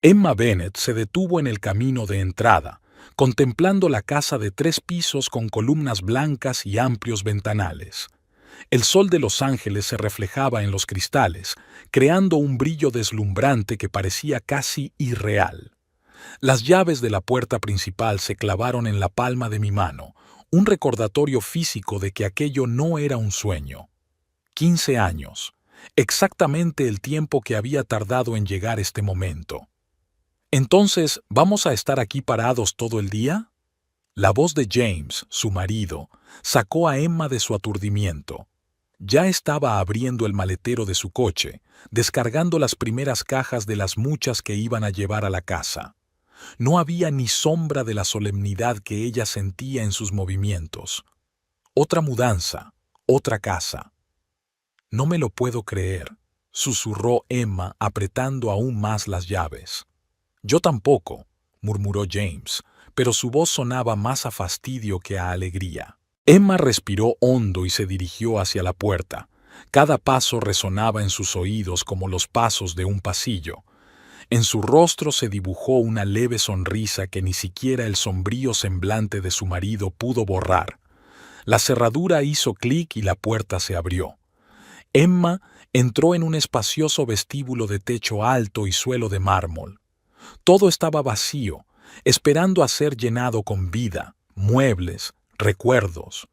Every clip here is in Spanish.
Emma Bennet se detuvo en el camino de entrada, contemplando la casa de 3 pisos con columnas blancas y amplios ventanales. El sol de Los Ángeles se reflejaba en los cristales, creando un brillo deslumbrante que parecía casi irreal. Las llaves de la puerta principal se clavaron en la palma de mi mano, un recordatorio físico de que aquello no era un sueño. 15 años, exactamente el tiempo que había tardado en llegar este momento. «Entonces, ¿vamos a estar aquí parados todo el día?». La voz de James, su marido, sacó a Emma de su aturdimiento. Ya estaba abriendo el maletero de su coche, descargando las primeras cajas de las muchas que iban a llevar a la casa. No había ni sombra de la solemnidad que ella sentía en sus movimientos. Otra mudanza, otra casa. «No me lo puedo creer», susurró Emma apretando aún más las llaves. «Yo tampoco», murmuró James, pero su voz sonaba más a fastidio que a alegría. Emma respiró hondo y se dirigió hacia la puerta. Cada paso resonaba en sus oídos como los pasos de un pasillo. En su rostro se dibujó una leve sonrisa que ni siquiera el sombrío semblante de su marido pudo borrar. La cerradura hizo clic y la puerta se abrió. Emma entró en un espacioso vestíbulo de techo alto y suelo de mármol. Todo estaba vacío, esperando a ser llenado con vida, muebles, recuerdos.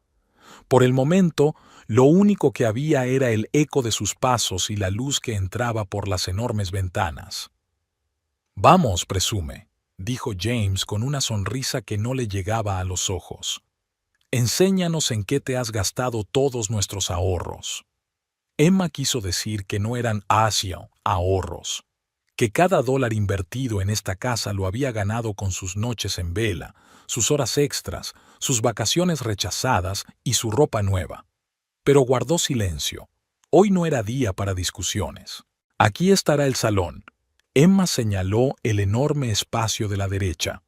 Por el momento, lo único que había era el eco de sus pasos y la luz que entraba por las enormes ventanas. «Vamos, presume», dijo James con una sonrisa que no le llegaba a los ojos. «Enséñanos en qué te has gastado todos nuestros ahorros». Emma quiso decir que no eran ahorros, que cada dólar invertido en esta casa lo había ganado con sus noches en vela, sus horas extras, sus vacaciones rechazadas y su ropa nueva. Pero guardó silencio. Hoy no era día para discusiones. «Aquí estará el salón». Emma señaló el enorme espacio de la derecha.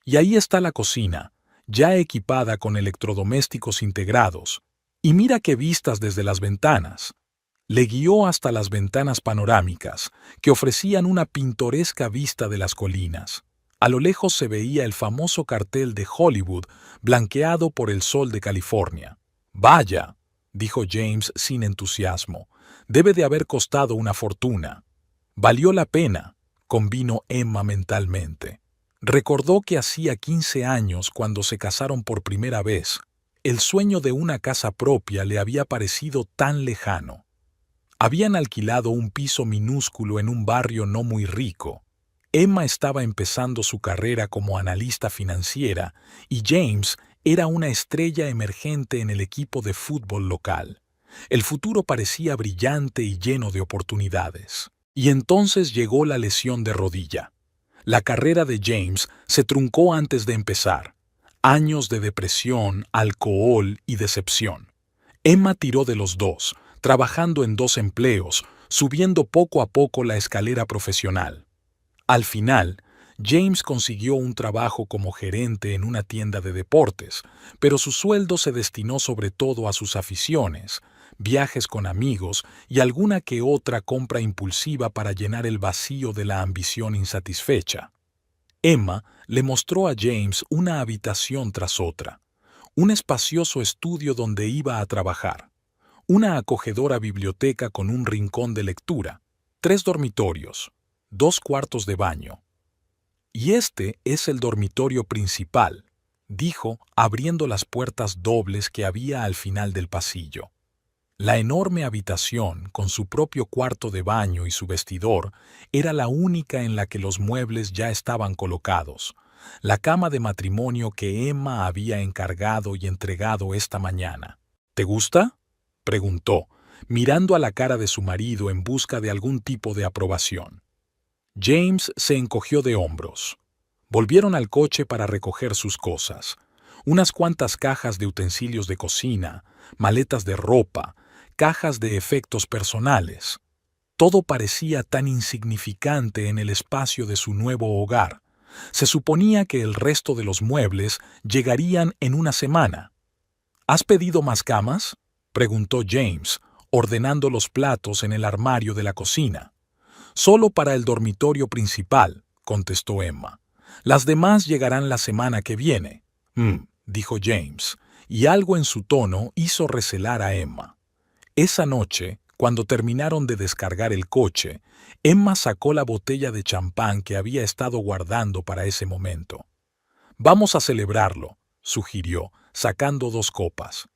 «Y ahí está la cocina, ya equipada con electrodomésticos integrados. Y mira qué vistas desde las ventanas». Le guió hasta las ventanas panorámicas, que ofrecían una pintoresca vista de las colinas. A lo lejos se veía el famoso cartel de Hollywood, blanqueado por el sol de California. «Vaya», dijo James sin entusiasmo, «debe de haber costado una fortuna». «Valió la pena», convino Emma mentalmente. Recordó que hacía 15 años cuando se casaron por primera vez. El sueño de una casa propia le había parecido tan lejano. Habían alquilado un piso minúsculo en un barrio no muy rico. Emma estaba empezando su carrera como analista financiera y James era una estrella emergente en el equipo de fútbol local. El futuro parecía brillante y lleno de oportunidades. Y entonces llegó la lesión de rodilla. La carrera de James se truncó antes de empezar. Años de depresión, alcohol y decepción. Emma tiró de los dos, trabajando en 2 empleos, subiendo poco a poco la escalera profesional. Al final, James consiguió un trabajo como gerente en una tienda de deportes, pero su sueldo se destinó sobre todo a sus aficiones, viajes con amigos y alguna que otra compra impulsiva para llenar el vacío de la ambición insatisfecha. Emma le mostró a James una habitación tras otra, un espacioso estudio donde iba a trabajar, una acogedora biblioteca con un rincón de lectura, 3 dormitorios, 2 cuartos de baño. «Y este es el dormitorio principal», dijo, abriendo las puertas dobles que había al final del pasillo. La enorme habitación, con su propio cuarto de baño y su vestidor, era la única en la que los muebles ya estaban colocados. La cama de matrimonio que Emma había encargado y entregado esta mañana. «¿Te gusta?», preguntó, mirando a la cara de su marido en busca de algún tipo de aprobación. James se encogió de hombros. Volvieron al coche para recoger sus cosas. Unas cuantas cajas de utensilios de cocina, maletas de ropa, cajas de efectos personales. Todo parecía tan insignificante en el espacio de su nuevo hogar. Se suponía que el resto de los muebles llegarían en una semana. «¿Has pedido más camas?», preguntó James, ordenando los platos en el armario de la cocina. «Solo para el dormitorio principal», contestó Emma. Las demás llegarán la semana que viene. Dijo James, y algo en su tono hizo recelar a Emma. Esa noche, cuando terminaron de descargar el coche, Emma sacó la botella de champán que había estado guardando para ese momento. «Vamos a celebrarlo», sugirió, sacando 2 copas.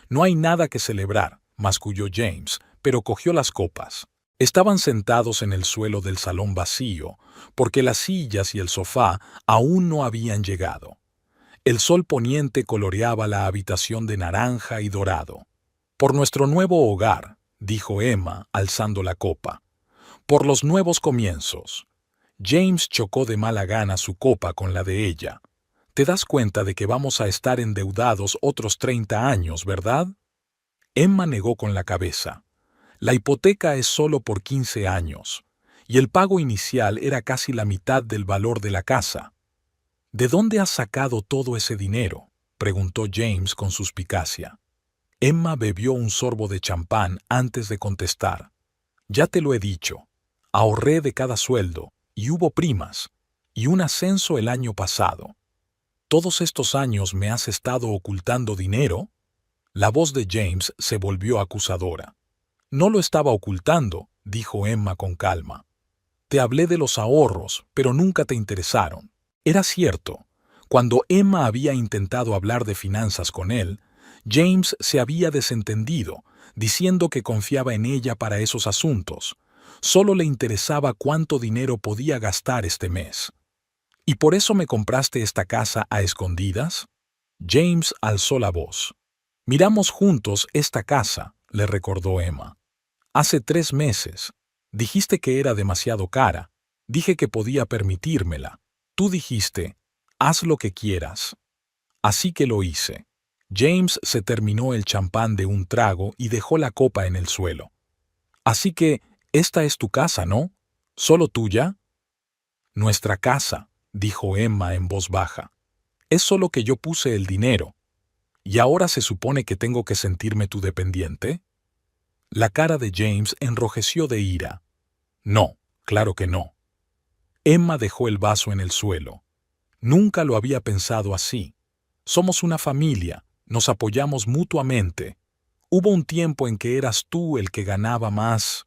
«No hay nada que celebrar», masculló James, pero cogió las copas. Estaban sentados en el suelo del salón vacío, porque las sillas y el sofá aún no habían llegado. El sol poniente coloreaba la habitación de naranja y dorado. «Por nuestro nuevo hogar», dijo Emma, alzando la copa. «Por los nuevos comienzos». James chocó de mala gana su copa con la de ella. «Te das cuenta de que vamos a estar endeudados otros 30 años, ¿verdad?» Emma negó con la cabeza. «La hipoteca es solo por 15 años, y el pago inicial era casi la mitad del valor de la casa». «¿De dónde has sacado todo ese dinero?», preguntó James con suspicacia. Emma bebió un sorbo de champán antes de contestar. «Ya te lo he dicho. Ahorré de cada sueldo, y hubo primas, y un ascenso el año pasado». «¿Todos estos años me has estado ocultando dinero?». La voz de James se volvió acusadora. «No lo estaba ocultando», dijo Emma con calma. «Te hablé de los ahorros, pero nunca te interesaron». Era cierto. Cuando Emma había intentado hablar de finanzas con él, James se había desentendido, diciendo que confiaba en ella para esos asuntos. Solo le interesaba cuánto dinero podía gastar este mes. «¿Y por eso me compraste esta casa a escondidas?». James alzó la voz. «Miramos juntos esta casa», le recordó Emma. «Hace 3 meses. Dijiste que era demasiado cara. Dije que podía permitírmela. Tú dijiste, haz lo que quieras». Así que lo hice. James se terminó el champán de un trago y dejó la copa en el suelo. «Así que, esta es tu casa, ¿no? ¿Solo tuya?». «Nuestra casa», dijo Emma en voz baja. «Es solo que yo puse el dinero. ¿Y ahora se supone que tengo que sentirme tu dependiente?». La cara de James enrojeció de ira. «No, claro que no». Emma dejó el vaso en el suelo. «Nunca lo había pensado así. Somos una familia, nos apoyamos mutuamente. Hubo un tiempo en que eras tú el que ganaba más».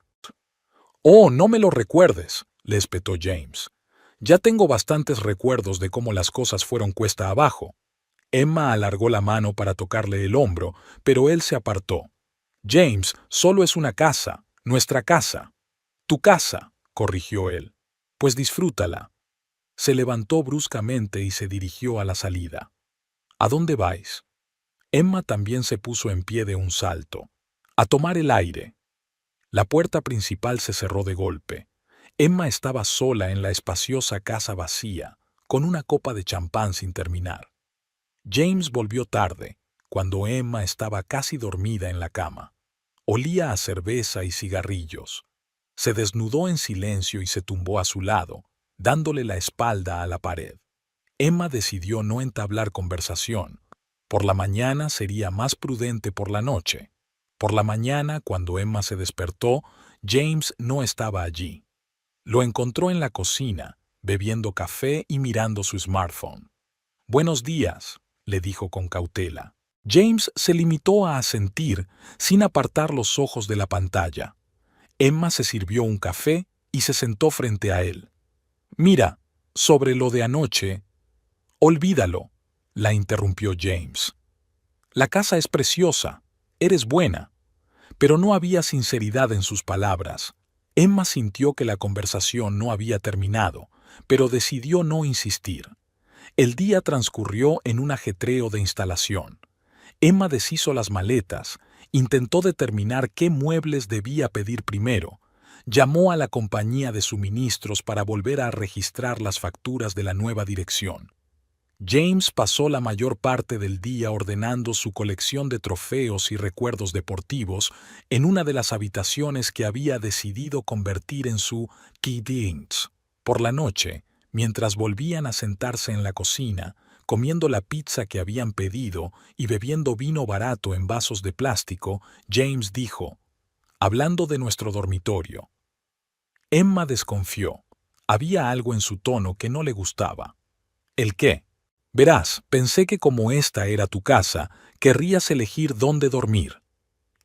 «Oh, no me lo recuerdes», le espetó James. «Ya tengo bastantes recuerdos de cómo las cosas fueron cuesta abajo». Emma alargó la mano para tocarle el hombro, pero él se apartó. «James, solo es una casa, nuestra casa». «Tu casa», corrigió él. «Pues disfrútala». Se levantó bruscamente y se dirigió a la salida. «¿A dónde vais?». Emma también se puso en pie de un salto. «A tomar el aire». La puerta principal se cerró de golpe. Emma estaba sola en la espaciosa casa vacía, con una copa de champán sin terminar. James volvió tarde, cuando Emma estaba casi dormida en la cama. Olía a cerveza y cigarrillos. Se desnudó en silencio y se tumbó a su lado, dándole la espalda a la pared. Emma decidió no entablar conversación. Por la mañana sería más prudente por la noche. Por la mañana, cuando Emma se despertó, James no estaba allí. Lo encontró en la cocina, bebiendo café y mirando su smartphone. «Buenos días», le dijo con cautela. James se limitó a asentir, sin apartar los ojos de la pantalla. Emma se sirvió un café y se sentó frente a él. «Mira, sobre lo de anoche». «Olvídalo», la interrumpió James. «La casa es preciosa, eres buena». Pero no había sinceridad en sus palabras. Emma sintió que la conversación no había terminado, pero decidió no insistir. El día transcurrió en un ajetreo de instalación. Emma deshizo las maletas, intentó determinar qué muebles debía pedir primero, llamó a la compañía de suministros para volver a registrar las facturas de la nueva dirección. James pasó la mayor parte del día ordenando su colección de trofeos y recuerdos deportivos en una de las habitaciones que había decidido convertir en su Kiddings. Por la noche, mientras volvían a sentarse en la cocina, comiendo la pizza que habían pedido y bebiendo vino barato en vasos de plástico, James dijo, hablando de nuestro dormitorio. Emma desconfió. Había algo en su tono que no le gustaba. ¿El qué? Verás, pensé que como esta era tu casa, querrías elegir dónde dormir.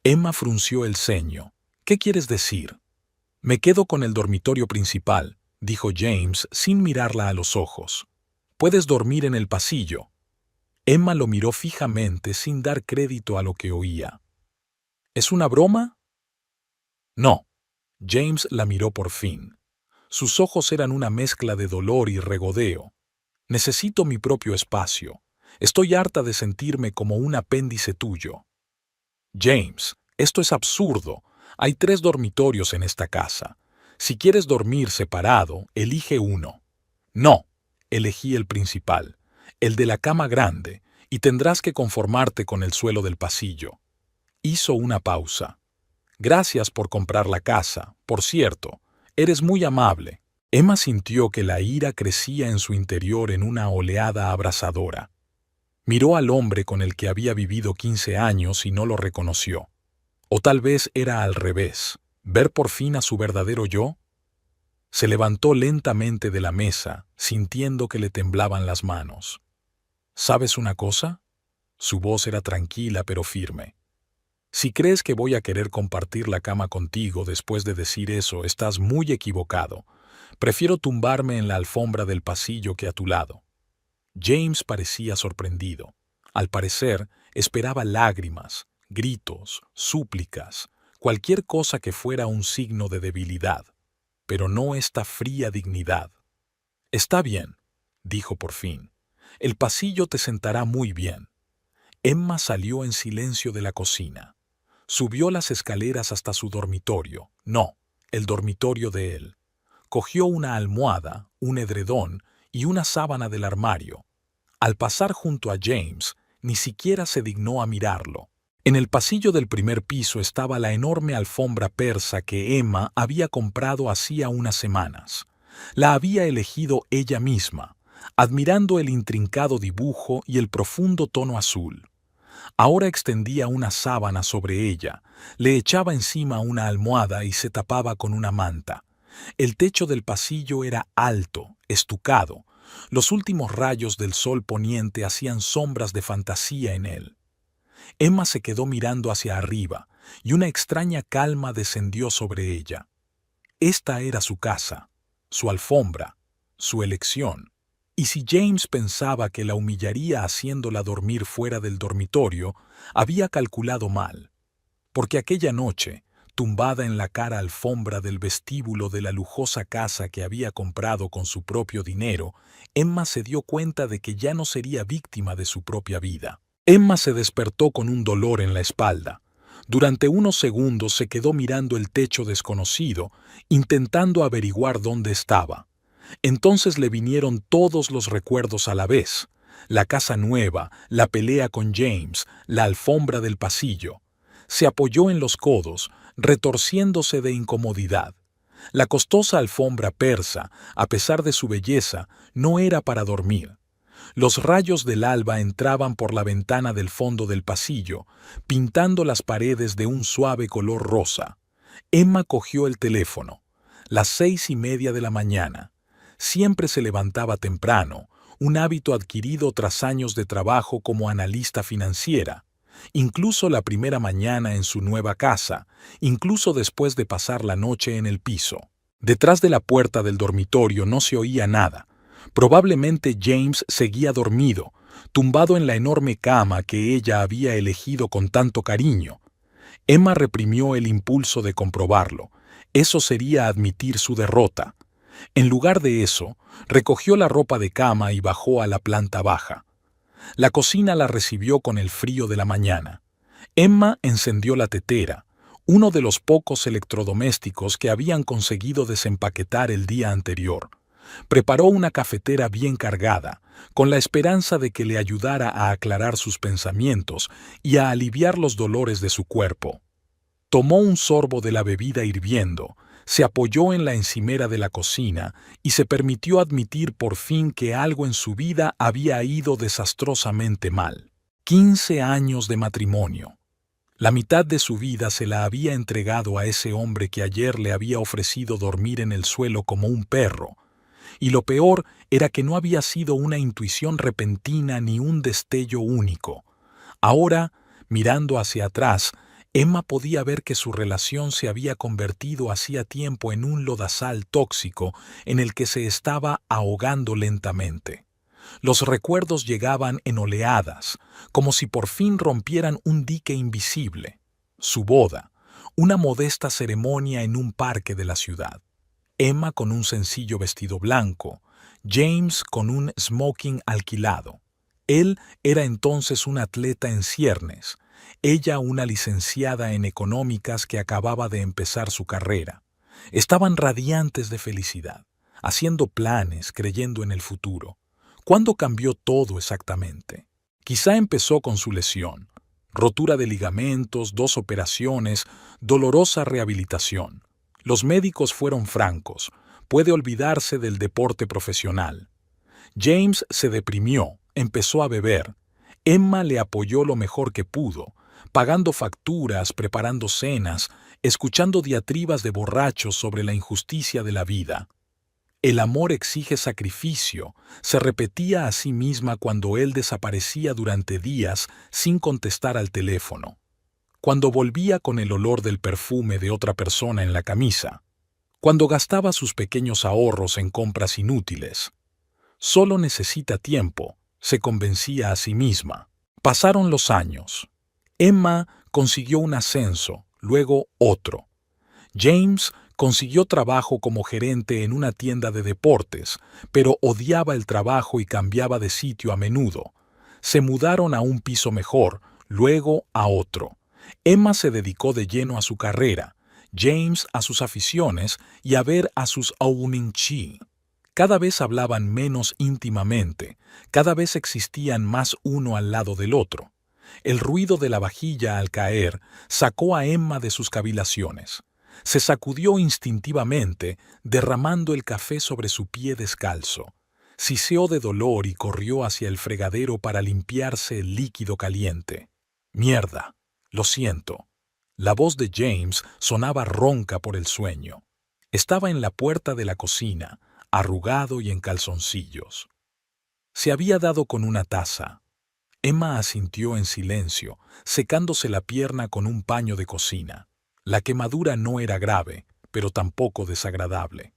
Emma frunció el ceño. ¿Qué quieres decir? Me quedo con el dormitorio principal, dijo James sin mirarla a los ojos. Puedes dormir en el pasillo. Emma lo miró fijamente sin dar crédito a lo que oía. ¿Es una broma? No. James la miró por fin. Sus ojos eran una mezcla de dolor y regodeo. Necesito mi propio espacio. Estoy harta de sentirme como un apéndice tuyo. James, esto es absurdo. Hay 3 dormitorios en esta casa. Si quieres dormir separado, elige uno. No, elegí el principal, el de la cama grande, y tendrás que conformarte con el suelo del pasillo. Hizo una pausa. Gracias por comprar la casa, por cierto. Eres muy amable. Emma sintió que la ira crecía en su interior en una oleada abrasadora. Miró al hombre con el que había vivido 15 años y no lo reconoció. O tal vez era al revés, ver por fin a su verdadero yo. Se levantó lentamente de la mesa, sintiendo que le temblaban las manos. ¿Sabes una cosa? Su voz era tranquila pero firme. Si crees que voy a querer compartir la cama contigo después de decir eso, estás muy equivocado. Prefiero tumbarme en la alfombra del pasillo que a tu lado. James parecía sorprendido. Al parecer, esperaba lágrimas, gritos, súplicas, cualquier cosa que fuera un signo de debilidad, pero no esta fría dignidad. Está bien, dijo por fin. El pasillo te sentará muy bien. Emma salió en silencio de la cocina. Subió las escaleras hasta su dormitorio. No, el dormitorio de él. Cogió una almohada, un edredón y una sábana del armario. Al pasar junto a James, ni siquiera se dignó a mirarlo. En el pasillo del primer piso estaba la enorme alfombra persa que Emma había comprado hacía unas semanas. La había elegido ella misma, admirando el intrincado dibujo y el profundo tono azul. Ahora extendía una sábana sobre ella, le echaba encima una almohada y se tapaba con una manta. El techo del pasillo era alto, estucado. Los últimos rayos del sol poniente hacían sombras de fantasía en él. Emma se quedó mirando hacia arriba, y una extraña calma descendió sobre ella. Esta era su casa, su alfombra, su elección. Y si James pensaba que la humillaría haciéndola dormir fuera del dormitorio, había calculado mal. Porque aquella noche, tumbada en la cara alfombra del vestíbulo de la lujosa casa que había comprado con su propio dinero, Emma se dio cuenta de que ya no sería víctima de su propia vida. Emma se despertó con un dolor en la espalda. Durante unos segundos se quedó mirando el techo desconocido, intentando averiguar dónde estaba. Entonces le vinieron todos los recuerdos a la vez: la casa nueva, la pelea con James, la alfombra del pasillo. Se apoyó en los codos, retorciéndose de incomodidad. La costosa alfombra persa, a pesar de su belleza, no era para dormir. Los rayos del alba entraban por la ventana del fondo del pasillo, pintando las paredes de un suave color rosa. Emma cogió el teléfono. Las 6:30 de la mañana. Siempre se levantaba temprano, un hábito adquirido tras años de trabajo como analista financiera. Incluso la primera mañana en su nueva casa, incluso después de pasar la noche en el piso. Detrás de la puerta del dormitorio no se oía nada. Probablemente James seguía dormido, tumbado en la enorme cama que ella había elegido con tanto cariño. Emma reprimió el impulso de comprobarlo. Eso sería admitir su derrota. En lugar de eso, recogió la ropa de cama y bajó a la planta baja. La cocina la recibió con el frío de la mañana. Emma encendió la tetera, uno de los pocos electrodomésticos que habían conseguido desempaquetar el día anterior. Preparó una cafetera bien cargada, con la esperanza de que le ayudara a aclarar sus pensamientos y a aliviar los dolores de su cuerpo. Tomó un sorbo de la bebida hirviendo, se apoyó en la encimera de la cocina y se permitió admitir por fin que algo en su vida había ido desastrosamente mal. 15 años de matrimonio. La mitad de su vida se la había entregado a ese hombre que ayer le había ofrecido dormir en el suelo como un perro. Y lo peor era que no había sido una intuición repentina ni un destello único. Ahora, mirando hacia atrás, Emma podía ver que su relación se había convertido hacía tiempo en un lodazal tóxico en el que se estaba ahogando lentamente. Los recuerdos llegaban en oleadas, como si por fin rompieran un dique invisible. Su boda, una modesta ceremonia en un parque de la ciudad. Emma con un sencillo vestido blanco, James con un smoking alquilado. Él era entonces un atleta en ciernes, ella una licenciada en económicas que acababa de empezar su carrera. Estaban radiantes de felicidad, haciendo planes, creyendo en el futuro. ¿Cuándo cambió todo exactamente? Quizá empezó con su lesión. Rotura de ligamentos, 2 operaciones, dolorosa rehabilitación. Los médicos fueron francos. Puede olvidarse del deporte profesional. James se deprimió, empezó a beber. Emma le apoyó lo mejor que pudo, pagando facturas, preparando cenas, escuchando diatribas de borrachos sobre la injusticia de la vida. El amor exige sacrificio, se repetía a sí misma cuando él desaparecía durante días sin contestar al teléfono. Cuando volvía con el olor del perfume de otra persona en la camisa. Cuando gastaba sus pequeños ahorros en compras inútiles. Solo necesita tiempo, se convencía a sí misma. Pasaron los años. Emma consiguió un ascenso, luego otro. James consiguió trabajo como gerente en una tienda de deportes, pero odiaba el trabajo y cambiaba de sitio a menudo. Se mudaron a un piso mejor, luego a otro. Emma se dedicó de lleno a su carrera, James a sus aficiones y a ver a sus Aoninchi. Cada vez hablaban menos íntimamente, cada vez existían más uno al lado del otro. El ruido de la vajilla al caer sacó a Emma de sus cavilaciones. Se sacudió instintivamente, derramando el café sobre su pie descalzo. Siseó de dolor y corrió hacia el fregadero para limpiarse el líquido caliente. «Mierda, lo siento». La voz de James sonaba ronca por el sueño. Estaba en la puerta de la cocina, arrugado y en calzoncillos. Se había dado con una taza. Emma asintió en silencio, secándose la pierna con un paño de cocina. La quemadura no era grave, pero tampoco desagradable.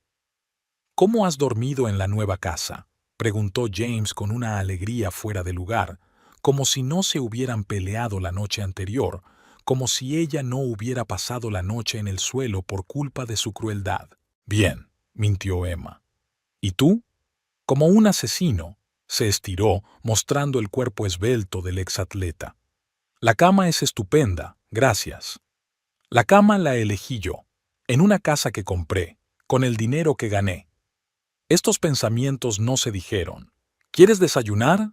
«¿Cómo has dormido en la nueva casa?», preguntó James con una alegría fuera de lugar, como si no se hubieran peleado la noche anterior, como si ella no hubiera pasado la noche en el suelo por culpa de su crueldad. «Bien», mintió Emma. «¿Y tú?» «Como un asesino», se estiró, mostrando el cuerpo esbelto del exatleta. «La cama es estupenda, gracias». «La cama la elegí yo, en una casa que compré, con el dinero que gané». Estos pensamientos no se dijeron. «¿Quieres desayunar?»,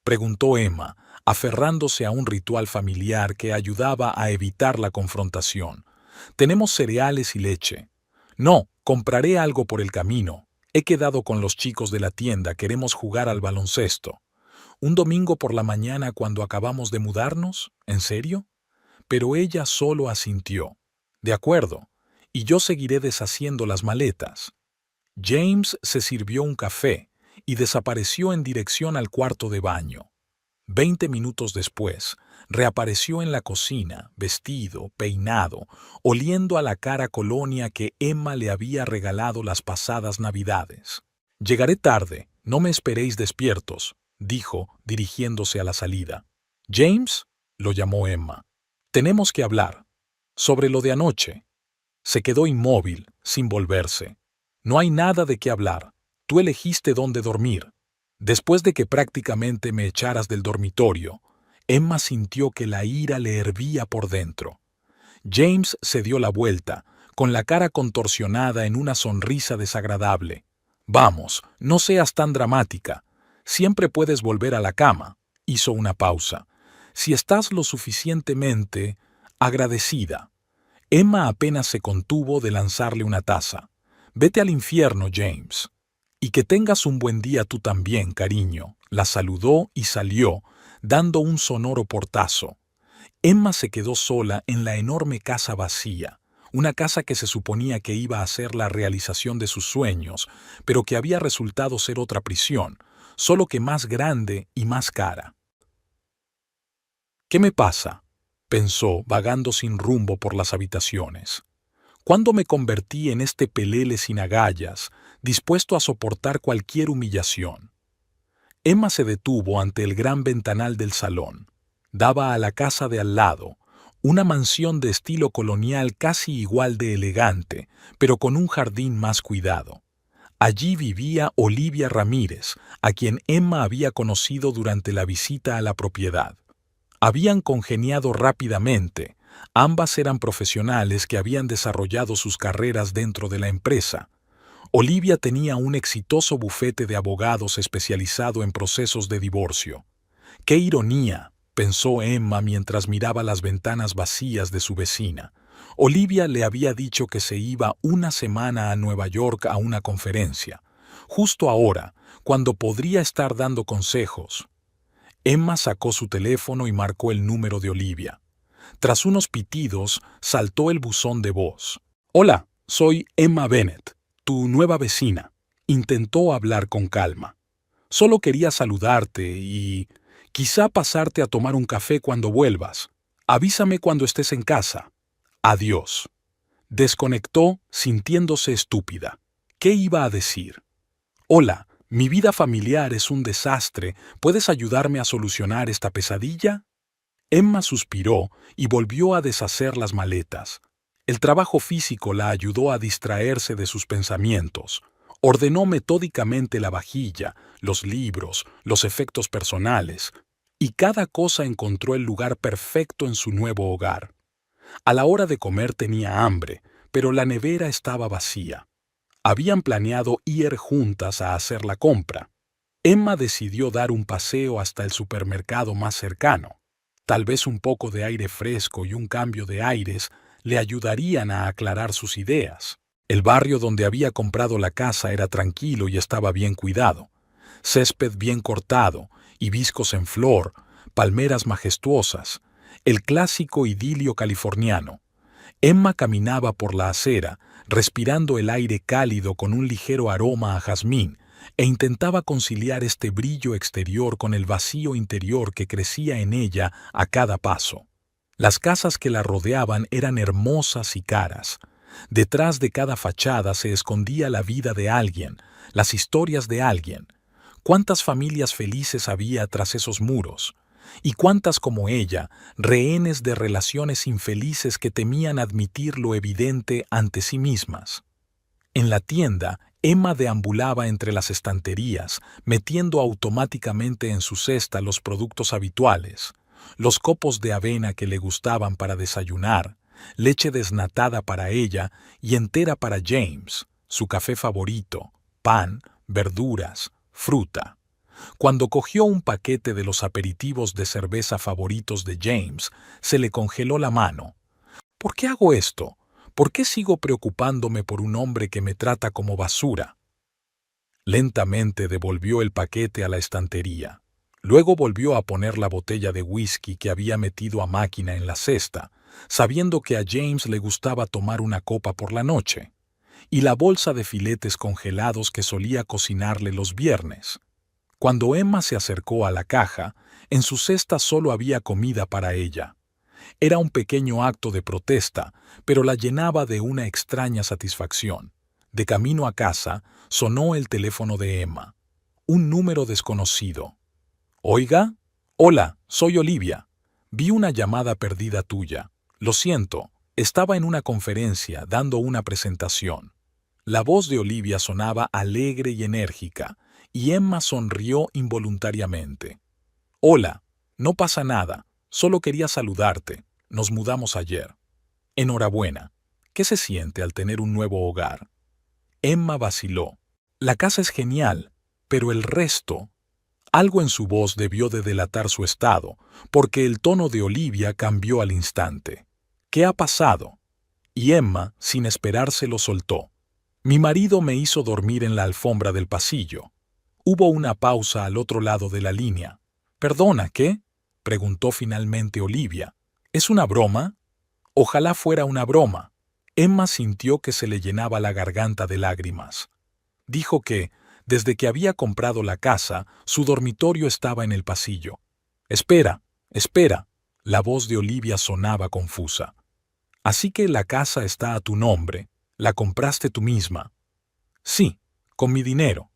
preguntó Emma, aferrándose a un ritual familiar que ayudaba a evitar la confrontación. «Tenemos cereales y leche». «No, compraré algo por el camino. He quedado con los chicos de la tienda, queremos jugar al baloncesto». «¿Un domingo por la mañana cuando acabamos de mudarnos? ¿En serio?». Pero ella solo asintió. «De acuerdo, y yo seguiré deshaciendo las maletas». James se sirvió un café y desapareció en dirección al cuarto de baño. 20 minutos después, reapareció en la cocina, vestido, peinado, oliendo a la cara colonia que Emma le había regalado las pasadas Navidades. «Llegaré tarde, no me esperéis despiertos», dijo, dirigiéndose a la salida. «James», lo llamó Emma. «Tenemos que hablar. Sobre lo de anoche». Se quedó inmóvil, sin volverse. «No hay nada de qué hablar. Tú elegiste dónde dormir». Después de que prácticamente me echaras del dormitorio, Emma sintió que la ira le hervía por dentro. James se dio la vuelta, con la cara contorsionada en una sonrisa desagradable. «Vamos, no seas tan dramática. Siempre puedes volver a la cama». Hizo una pausa. «Si estás lo suficientemente agradecida». Emma apenas se contuvo de lanzarle una taza. «Vete al infierno, James». «Y que tengas un buen día tú también, cariño», la saludó y salió, dando un sonoro portazo. Emma se quedó sola en la enorme casa vacía, una casa que se suponía que iba a ser la realización de sus sueños, pero que había resultado ser otra prisión, solo que más grande y más cara. ¿Qué me pasa?, pensó, vagando sin rumbo por las habitaciones. ¿Cuándo me convertí en este pelele sin agallas, dispuesto a soportar cualquier humillación? Emma se detuvo ante el gran ventanal del salón. Daba a la casa de al lado, una mansión de estilo colonial casi igual de elegante, pero con un jardín más cuidado. Allí vivía Olivia Ramírez, a quien Emma había conocido durante la visita a la propiedad. Habían congeniado rápidamente. Ambas eran profesionales que habían desarrollado sus carreras dentro de la empresa. Olivia tenía un exitoso bufete de abogados especializado en procesos de divorcio. ¡Qué ironía!, pensó Emma mientras miraba las ventanas vacías de su vecina. Olivia le había dicho que se iba una semana a Nueva York a una conferencia, justo ahora, cuando podría estar dando consejos. Emma sacó su teléfono y marcó el número de Olivia. Tras unos pitidos, saltó el buzón de voz. «Hola, soy Emma Bennett, tu nueva vecina». Intentó hablar con calma. «Solo quería saludarte y quizá pasarte a tomar un café cuando vuelvas. Avísame cuando estés en casa. Adiós». Desconectó, sintiéndose estúpida. ¿Qué iba a decir? «Hola, mi vida familiar es un desastre. ¿Puedes ayudarme a solucionar esta pesadilla?». Emma suspiró y volvió a deshacer las maletas. El trabajo físico la ayudó a distraerse de sus pensamientos. Ordenó metódicamente la vajilla, los libros, los efectos personales, y cada cosa encontró el lugar perfecto en su nuevo hogar. A la hora de comer tenía hambre, pero la nevera estaba vacía. Habían planeado ir juntas a hacer la compra. Emma decidió dar un paseo hasta el supermercado más cercano. Tal vez un poco de aire fresco y un cambio de aires le ayudarían a aclarar sus ideas. El barrio donde había comprado la casa era tranquilo y estaba bien cuidado. Césped bien cortado, hibiscos en flor, palmeras majestuosas, el clásico idilio californiano. Emma caminaba por la acera, respirando el aire cálido con un ligero aroma a jazmín, e intentaba conciliar este brillo exterior con el vacío interior que crecía en ella a cada paso. Las casas que la rodeaban eran hermosas y caras. Detrás de cada fachada se escondía la vida de alguien, las historias de alguien. ¿Cuántas familias felices había tras esos muros? ¿Y cuántas como ella, rehenes de relaciones infelices que temían admitir lo evidente ante sí mismas? En la tienda, Emma deambulaba entre las estanterías, metiendo automáticamente en su cesta los productos habituales, los copos de avena que le gustaban para desayunar, leche desnatada para ella y entera para James, su café favorito, pan, verduras, fruta. Cuando cogió un paquete de los aperitivos de cerveza favoritos de James, se le congeló la mano. ¿Por qué hago esto? ¿Por qué sigo preocupándome por un hombre que me trata como basura? Lentamente devolvió el paquete a la estantería. Luego volvió a poner la botella de whisky que había metido a máquina en la cesta, sabiendo que a James le gustaba tomar una copa por la noche, y la bolsa de filetes congelados que solía cocinarle los viernes. Cuando Emma se acercó a la caja, en su cesta solo había comida para ella. Era un pequeño acto de protesta, pero la llenaba de una extraña satisfacción. De camino a casa, sonó el teléfono de Emma. Un número desconocido. «Oiga, hola, soy Olivia. Vi una llamada perdida tuya. Lo siento, estaba en una conferencia dando una presentación». La voz de Olivia sonaba alegre y enérgica, y Emma sonrió involuntariamente. «Hola, no pasa nada. Solo quería saludarte. Nos mudamos ayer». «Enhorabuena. ¿Qué se siente al tener un nuevo hogar?». Emma vaciló. «La casa es genial, pero el resto…». Algo en su voz debió de delatar su estado, porque el tono de Olivia cambió al instante. «¿Qué ha pasado?». Y Emma, sin esperarse, lo soltó. «Mi marido me hizo dormir en la alfombra del pasillo». Hubo una pausa al otro lado de la línea. «Perdona, ¿qué?», preguntó finalmente Olivia. «¿Es una broma?». «Ojalá fuera una broma». Emma sintió que se le llenaba la garganta de lágrimas. Dijo que, desde que había comprado la casa, su dormitorio estaba en el pasillo. «Espera, espera», la voz de Olivia sonaba confusa. «Así que la casa está a tu nombre. ¿La compraste tú misma?» «Sí, con mi dinero».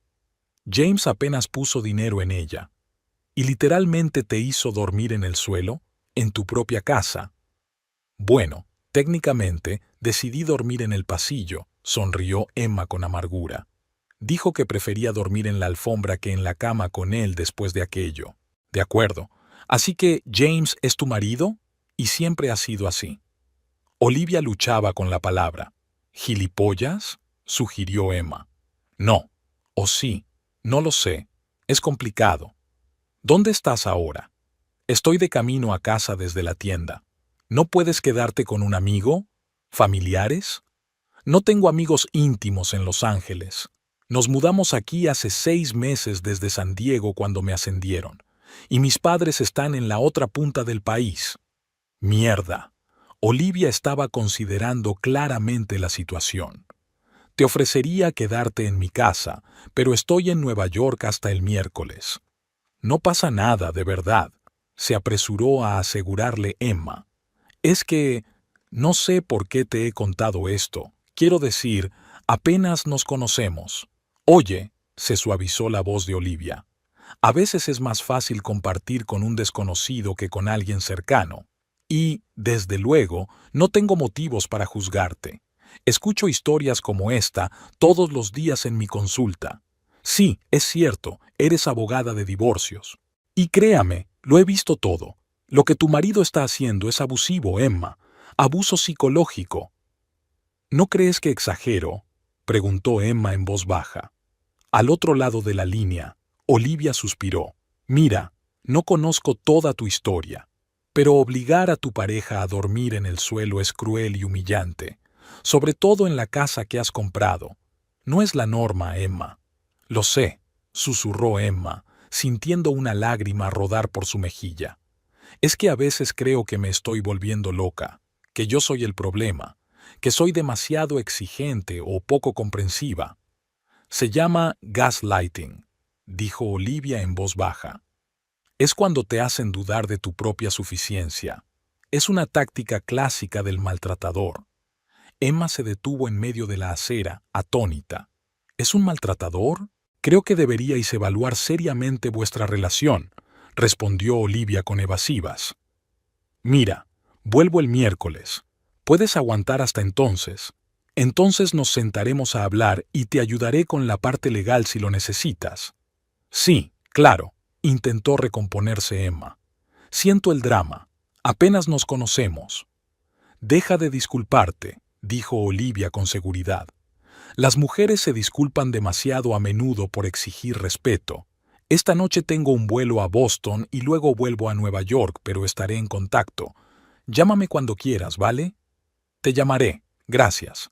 James apenas puso dinero en ella. ¿Y literalmente te hizo dormir en el suelo? ¿En tu propia casa? Bueno, técnicamente, decidí dormir en el pasillo, sonrió Emma con amargura. Dijo que prefería dormir en la alfombra que en la cama con él después de aquello. De acuerdo. Así que James es tu marido y siempre ha sido así. Olivia luchaba con la palabra. ¿Gilipollas?, sugirió Emma. No. ¿O sí? No lo sé. Es complicado. ¿Dónde estás ahora? Estoy de camino a casa desde la tienda. ¿No puedes quedarte con un amigo? ¿Familiares? No tengo amigos íntimos en Los Ángeles. Nos mudamos aquí hace 6 meses desde San Diego cuando me ascendieron, y mis padres están en la otra punta del país. Mierda. Olivia estaba considerando claramente la situación. Te ofrecería quedarte en mi casa, pero estoy en Nueva York hasta el miércoles. No pasa nada, de verdad, se apresuró a asegurarle Emma. Es que no sé por qué te he contado esto. Quiero decir, apenas nos conocemos. Oye, se suavizó la voz de Olivia. A veces es más fácil compartir con un desconocido que con alguien cercano. Y, desde luego, no tengo motivos para juzgarte. Escucho historias como esta todos los días en mi consulta. Sí, es cierto, eres abogada de divorcios. Y créame, lo he visto todo. Lo que tu marido está haciendo es abusivo, Emma. Abuso psicológico. ¿No crees que exagero?, preguntó Emma en voz baja. Al otro lado de la línea, Olivia suspiró. Mira, no conozco toda tu historia, pero obligar a tu pareja a dormir en el suelo es cruel y humillante, sobre todo en la casa que has comprado. No es la norma, Emma. Lo sé, susurró Emma, sintiendo una lágrima rodar por su mejilla. Es que a veces creo que me estoy volviendo loca, que yo soy el problema, que soy demasiado exigente o poco comprensiva. Se llama gaslighting, dijo Olivia en voz baja. Es cuando te hacen dudar de tu propia suficiencia. Es una táctica clásica del maltratador. Emma se detuvo en medio de la acera, atónita. ¿Es un maltratador? Creo que deberíais evaluar seriamente vuestra relación, respondió Olivia con evasivas. Mira, vuelvo el miércoles. ¿Puedes aguantar hasta entonces? Entonces nos sentaremos a hablar y te ayudaré con la parte legal si lo necesitas. Sí, claro, intentó recomponerse Emma. Siento el drama. Apenas nos conocemos. Deja de disculparte, dijo Olivia con seguridad. Las mujeres se disculpan demasiado a menudo por exigir respeto. Esta noche tengo un vuelo a Boston y luego vuelvo a Nueva York, pero estaré en contacto. Llámame cuando quieras, ¿vale? Te llamaré. Gracias.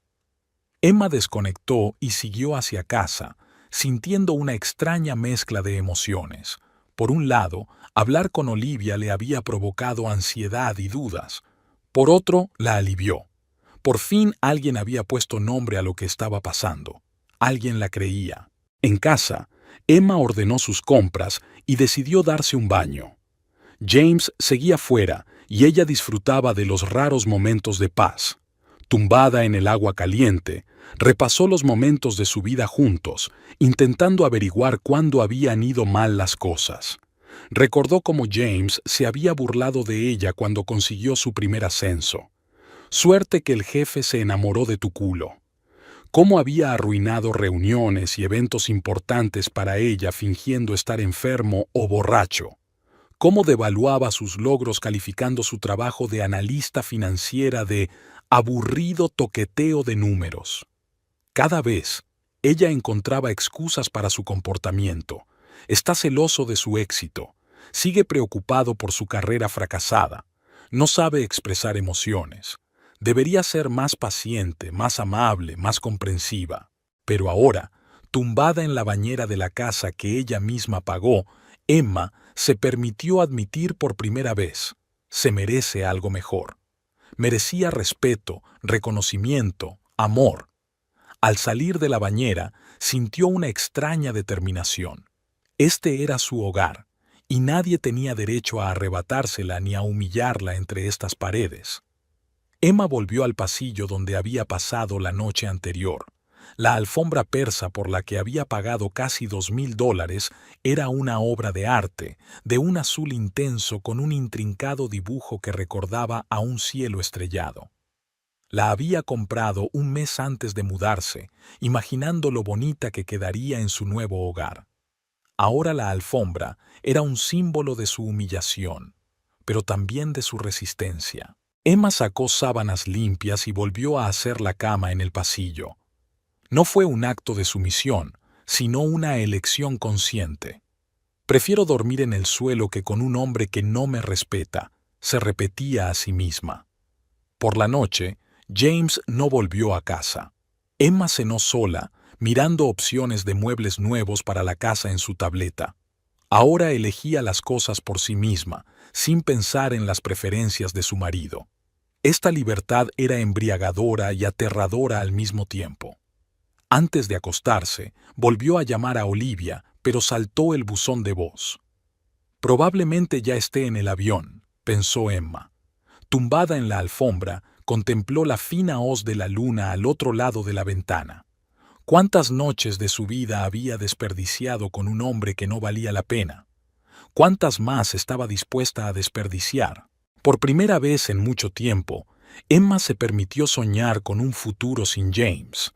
Emma desconectó y siguió hacia casa, sintiendo una extraña mezcla de emociones. Por un lado, hablar con Olivia le había provocado ansiedad y dudas. Por otro, la alivió. Por fin alguien había puesto nombre a lo que estaba pasando. Alguien la creía. En casa, Emma ordenó sus compras y decidió darse un baño. James seguía fuera y ella disfrutaba de los raros momentos de paz. Tumbada en el agua caliente, repasó los momentos de su vida juntos, intentando averiguar cuándo habían ido mal las cosas. Recordó cómo James se había burlado de ella cuando consiguió su primer ascenso. Suerte que el jefe se enamoró de tu culo. Cómo había arruinado reuniones y eventos importantes para ella fingiendo estar enfermo o borracho. Cómo devaluaba sus logros calificando su trabajo de analista financiera de aburrido toqueteo de números. Cada vez, ella encontraba excusas para su comportamiento. Está celoso de su éxito. Sigue preocupado por su carrera fracasada. No sabe expresar emociones. Debería ser más paciente, más amable, más comprensiva. Pero ahora, tumbada en la bañera de la casa que ella misma pagó, Emma se permitió admitir por primera vez: se merece algo mejor. Merecía respeto, reconocimiento, amor. Al salir de la bañera, sintió una extraña determinación. Este era su hogar, y nadie tenía derecho a arrebatársela ni a humillarla entre estas paredes. Emma volvió al pasillo donde había pasado la noche anterior. La alfombra persa por la que había pagado casi $2,000 era una obra de arte, de un azul intenso con un intrincado dibujo que recordaba a un cielo estrellado. La había comprado un mes antes de mudarse, imaginando lo bonita que quedaría en su nuevo hogar. Ahora la alfombra era un símbolo de su humillación, pero también de su resistencia. Emma sacó sábanas limpias y volvió a hacer la cama en el pasillo. No fue un acto de sumisión, sino una elección consciente. Prefiero dormir en el suelo que con un hombre que no me respeta, se repetía a sí misma. Por la noche, James no volvió a casa. Emma cenó sola, mirando opciones de muebles nuevos para la casa en su tableta. Ahora elegía las cosas por sí misma, sin pensar en las preferencias de su marido. Esta libertad era embriagadora y aterradora al mismo tiempo. Antes de acostarse, volvió a llamar a Olivia, pero saltó el buzón de voz. Probablemente ya esté en el avión, pensó Emma. Tumbada en la alfombra, contempló la fina hoz de la luna al otro lado de la ventana. ¿Cuántas noches de su vida había desperdiciado con un hombre que no valía la pena? ¿Cuántas más estaba dispuesta a desperdiciar? Por primera vez en mucho tiempo, Emma se permitió soñar con un futuro sin James.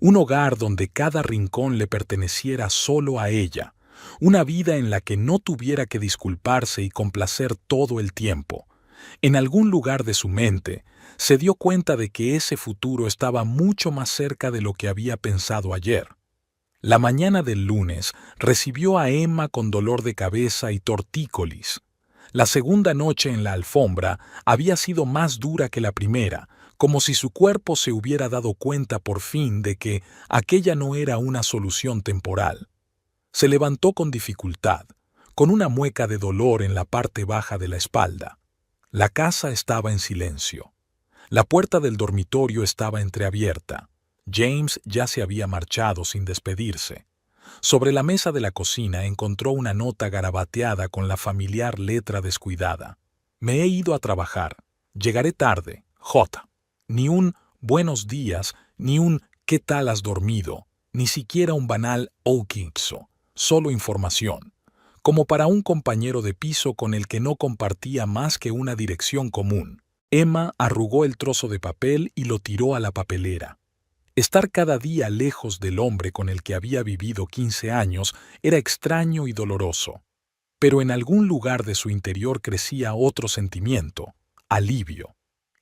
Un hogar donde cada rincón le perteneciera solo a ella. Una vida en la que no tuviera que disculparse y complacer todo el tiempo. En algún lugar de su mente, se dio cuenta de que ese futuro estaba mucho más cerca de lo que había pensado ayer. La mañana del lunes recibió a Emma con dolor de cabeza y tortícolis. La segunda noche en la alfombra había sido más dura que la primera, como si su cuerpo se hubiera dado cuenta por fin de que aquella no era una solución temporal. Se levantó con dificultad, con una mueca de dolor en la parte baja de la espalda. La casa estaba en silencio. La puerta del dormitorio estaba entreabierta. James ya se había marchado sin despedirse. Sobre la mesa de la cocina encontró una nota garabateada con la familiar letra descuidada. Me he ido a trabajar. Llegaré tarde. J. Ni un buenos días, ni un ¿qué tal has dormido? Ni siquiera un banal Okinxo. Solo información. Como para un compañero de piso con el que no compartía más que una dirección común. Emma arrugó el trozo de papel y lo tiró a la papelera. Estar cada día lejos del hombre con el que había vivido 15 años era extraño y doloroso. Pero en algún lugar de su interior crecía otro sentimiento, alivio.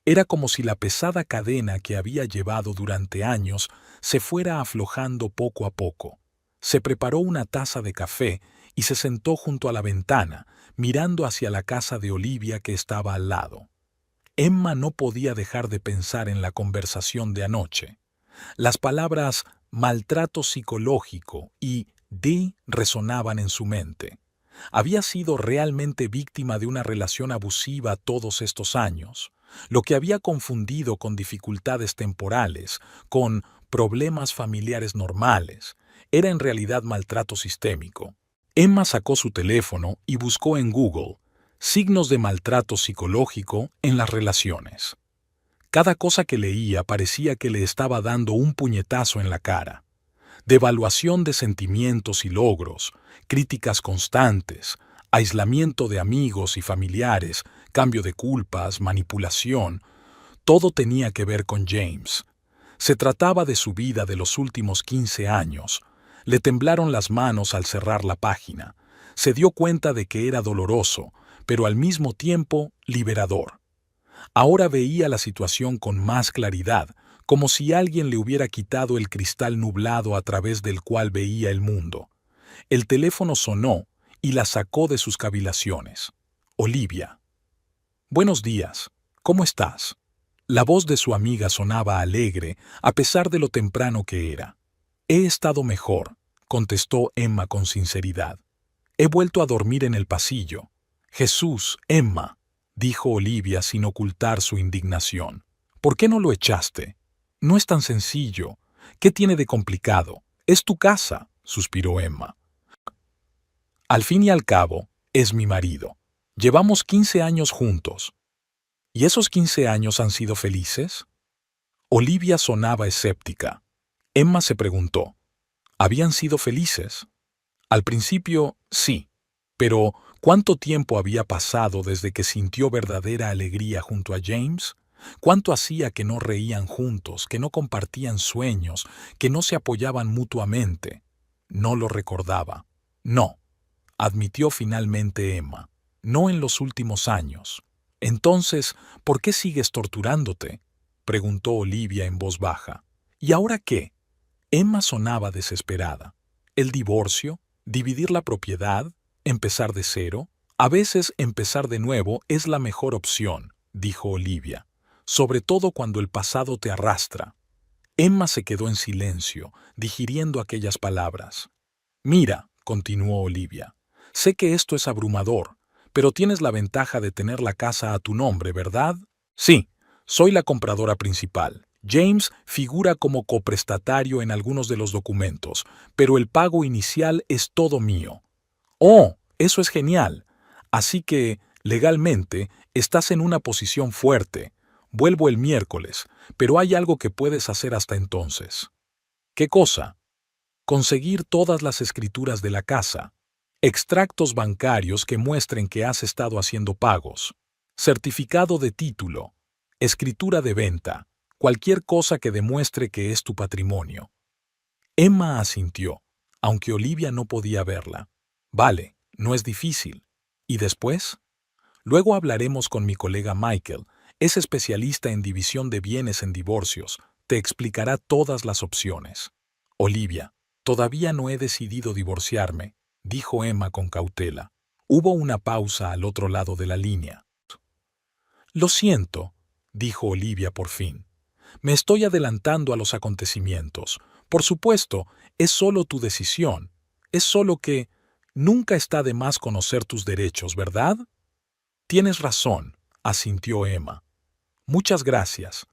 Era como si la pesada cadena que había llevado durante años se fuera aflojando poco a poco. Se preparó una taza de café y se sentó junto a la ventana, mirando hacia la casa de Olivia que estaba al lado. Emma no podía dejar de pensar en la conversación de anoche. Las palabras maltrato psicológico y resonaban en su mente. Había sido realmente víctima de una relación abusiva todos estos años, lo que había confundido con dificultades temporales, con problemas familiares normales. Era en realidad maltrato sistémico. Emma sacó su teléfono y buscó en Google signos de maltrato psicológico en las relaciones. Cada cosa que leía parecía que le estaba dando un puñetazo en la cara. Devaluación de sentimientos y logros, críticas constantes, aislamiento de amigos y familiares, cambio de culpas, manipulación, todo tenía que ver con James. Se trataba de su vida de los últimos 15 años. Le temblaron las manos al cerrar la página. Se dio cuenta de que era doloroso, pero al mismo tiempo liberador. Ahora veía la situación con más claridad, como si alguien le hubiera quitado el cristal nublado a través del cual veía el mundo. El teléfono sonó y la sacó de sus cavilaciones. Olivia. Buenos días. ¿Cómo estás? La voz de su amiga sonaba alegre, a pesar de lo temprano que era. He estado mejor, contestó Emma con sinceridad. He vuelto a dormir en el pasillo. Jesús, Emma. dijo Olivia sin ocultar su indignación. ¿Por qué no lo echaste? No es tan sencillo. ¿Qué tiene de complicado? Es tu casa, suspiró Emma. Al fin y al cabo, es mi marido. Llevamos 15 años juntos. ¿Y esos 15 años han sido felices? Olivia sonaba escéptica. Emma se preguntó, ¿habían sido felices? Al principio, sí. Pero, ¿cuánto tiempo había pasado desde que sintió verdadera alegría junto a James? ¿Cuánto hacía que no reían juntos, que no compartían sueños, que no se apoyaban mutuamente? No lo recordaba. No, admitió finalmente Emma. No en los últimos años. Entonces, ¿por qué sigues torturándote?, preguntó Olivia en voz baja. ¿Y ahora qué? Emma sonaba desesperada. ¿El divorcio? ¿Dividir la propiedad? ¿Empezar de cero? A veces empezar de nuevo es la mejor opción, dijo Olivia, sobre todo cuando el pasado te arrastra. Emma se quedó en silencio, digiriendo aquellas palabras. Mira, continuó Olivia, sé que esto es abrumador, pero tienes la ventaja de tener la casa a tu nombre, ¿verdad? Sí, soy la compradora principal. James figura como coprestatario en algunos de los documentos, pero el pago inicial es todo mío. ¡Oh! Eso es genial. Así que, legalmente, estás en una posición fuerte. Vuelvo el miércoles, pero hay algo que puedes hacer hasta entonces. ¿Qué cosa? Conseguir todas las escrituras de la casa, extractos bancarios que muestren que has estado haciendo pagos, certificado de título, escritura de venta, cualquier cosa que demuestre que es tu patrimonio. Emma asintió, aunque Olivia no podía verla. Vale, no es difícil. ¿Y después? Luego hablaremos con mi colega Michael, es especialista en división de bienes en divorcios, te explicará todas las opciones. Olivia, todavía no he decidido divorciarme, dijo Emma con cautela. Hubo una pausa al otro lado de la línea. Lo siento, dijo Olivia por fin. Me estoy adelantando a los acontecimientos. Por supuesto, es solo tu decisión. Es solo que nunca está de más conocer tus derechos, ¿verdad? Tienes razón, asintió Emma. Muchas gracias.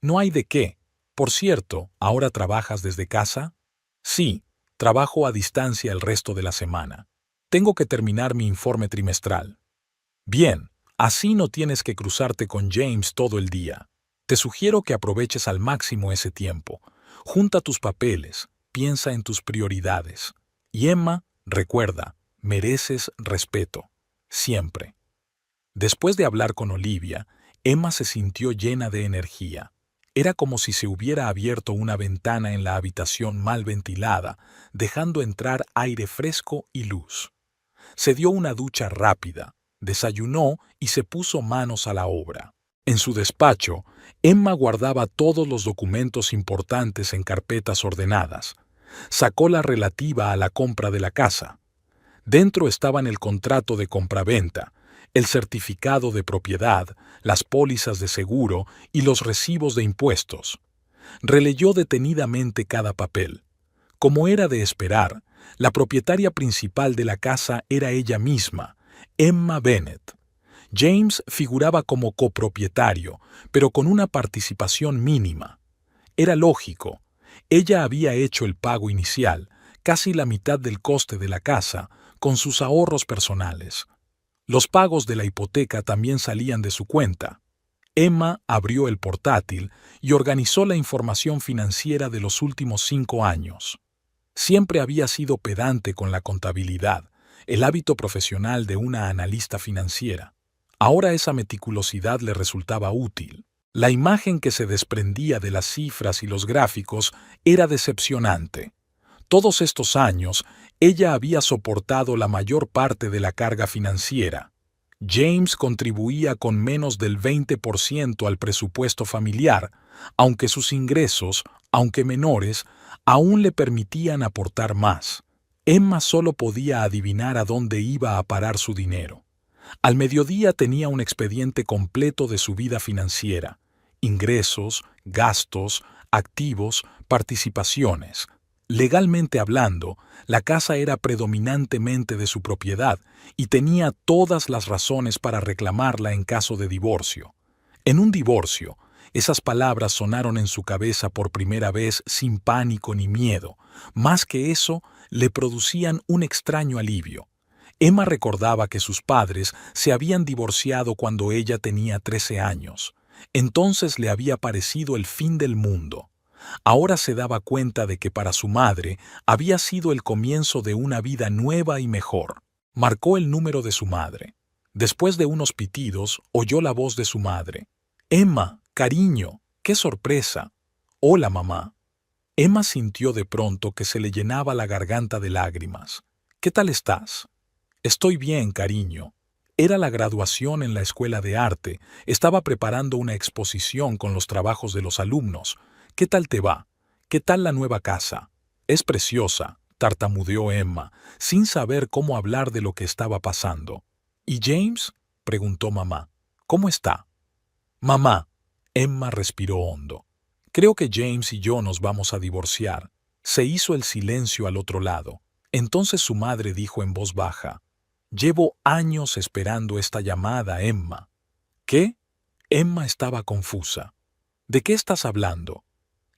No hay de qué. Por cierto, ¿ahora trabajas desde casa? Sí, trabajo a distancia el resto de la semana. Tengo que terminar mi informe trimestral. Bien, así no tienes que cruzarte con James todo el día. Te sugiero que aproveches al máximo ese tiempo. Junta tus papeles, piensa en tus prioridades. Y Emma, recuerda, mereces respeto. Siempre. Después de hablar con Olivia, Emma se sintió llena de energía. Era como si se hubiera abierto una ventana en la habitación mal ventilada, dejando entrar aire fresco y luz. Se dio una ducha rápida, desayunó y se puso manos a la obra. En su despacho, Emma guardaba todos los documentos importantes en carpetas ordenadas. Sacó la relativa a la compra de la casa. Dentro estaban el contrato de compraventa, el certificado de propiedad, las pólizas de seguro y los recibos de impuestos. Releyó detenidamente cada papel. Como era de esperar, la propietaria principal de la casa era ella misma, Emma Bennett. James figuraba como copropietario, pero con una participación mínima. Era lógico. Ella había hecho el pago inicial, casi la mitad del coste de la casa, con sus ahorros personales. Los pagos de la hipoteca también salían de su cuenta. Emma abrió el portátil y organizó la información financiera de los últimos 5 años. Siempre había sido pedante con la contabilidad, el hábito profesional de una analista financiera. Ahora esa meticulosidad le resultaba útil. La imagen que se desprendía de las cifras y los gráficos era decepcionante. Todos estos años, ella había soportado la mayor parte de la carga financiera. James contribuía con menos del 20% al presupuesto familiar, aunque sus ingresos, aunque menores, aún le permitían aportar más. Emma solo podía adivinar a dónde iba a parar su dinero. Al mediodía tenía un expediente completo de su vida financiera: ingresos, gastos, activos, participaciones. Legalmente hablando, la casa era predominantemente de su propiedad y tenía todas las razones para reclamarla en caso de divorcio. En un divorcio, esas palabras sonaron en su cabeza por primera vez sin pánico ni miedo. Más que eso, le producían un extraño alivio. Emma recordaba que sus padres se habían divorciado cuando ella tenía 13 años. Entonces le había parecido el fin del mundo. Ahora se daba cuenta de que para su madre había sido el comienzo de una vida nueva y mejor. Marcó el número de su madre. Después de unos pitidos, oyó la voz de su madre. «Emma, cariño, qué sorpresa». «Hola, mamá». Emma sintió de pronto que se le llenaba la garganta de lágrimas. «¿Qué tal estás?» «Estoy bien, cariño». Era la graduación en la escuela de arte. Estaba preparando una exposición con los trabajos de los alumnos. «¿Qué tal te va? ¿Qué tal la nueva casa?» «Es preciosa», tartamudeó Emma, sin saber cómo hablar de lo que estaba pasando. «¿Y James?», preguntó mamá. «¿Cómo está?» «Mamá», Emma respiró hondo. «Creo que James y yo nos vamos a divorciar». Se hizo el silencio al otro lado. Entonces su madre dijo en voz baja: «Llevo años esperando esta llamada, Emma». «¿Qué?». Emma estaba confusa. «¿De qué estás hablando?»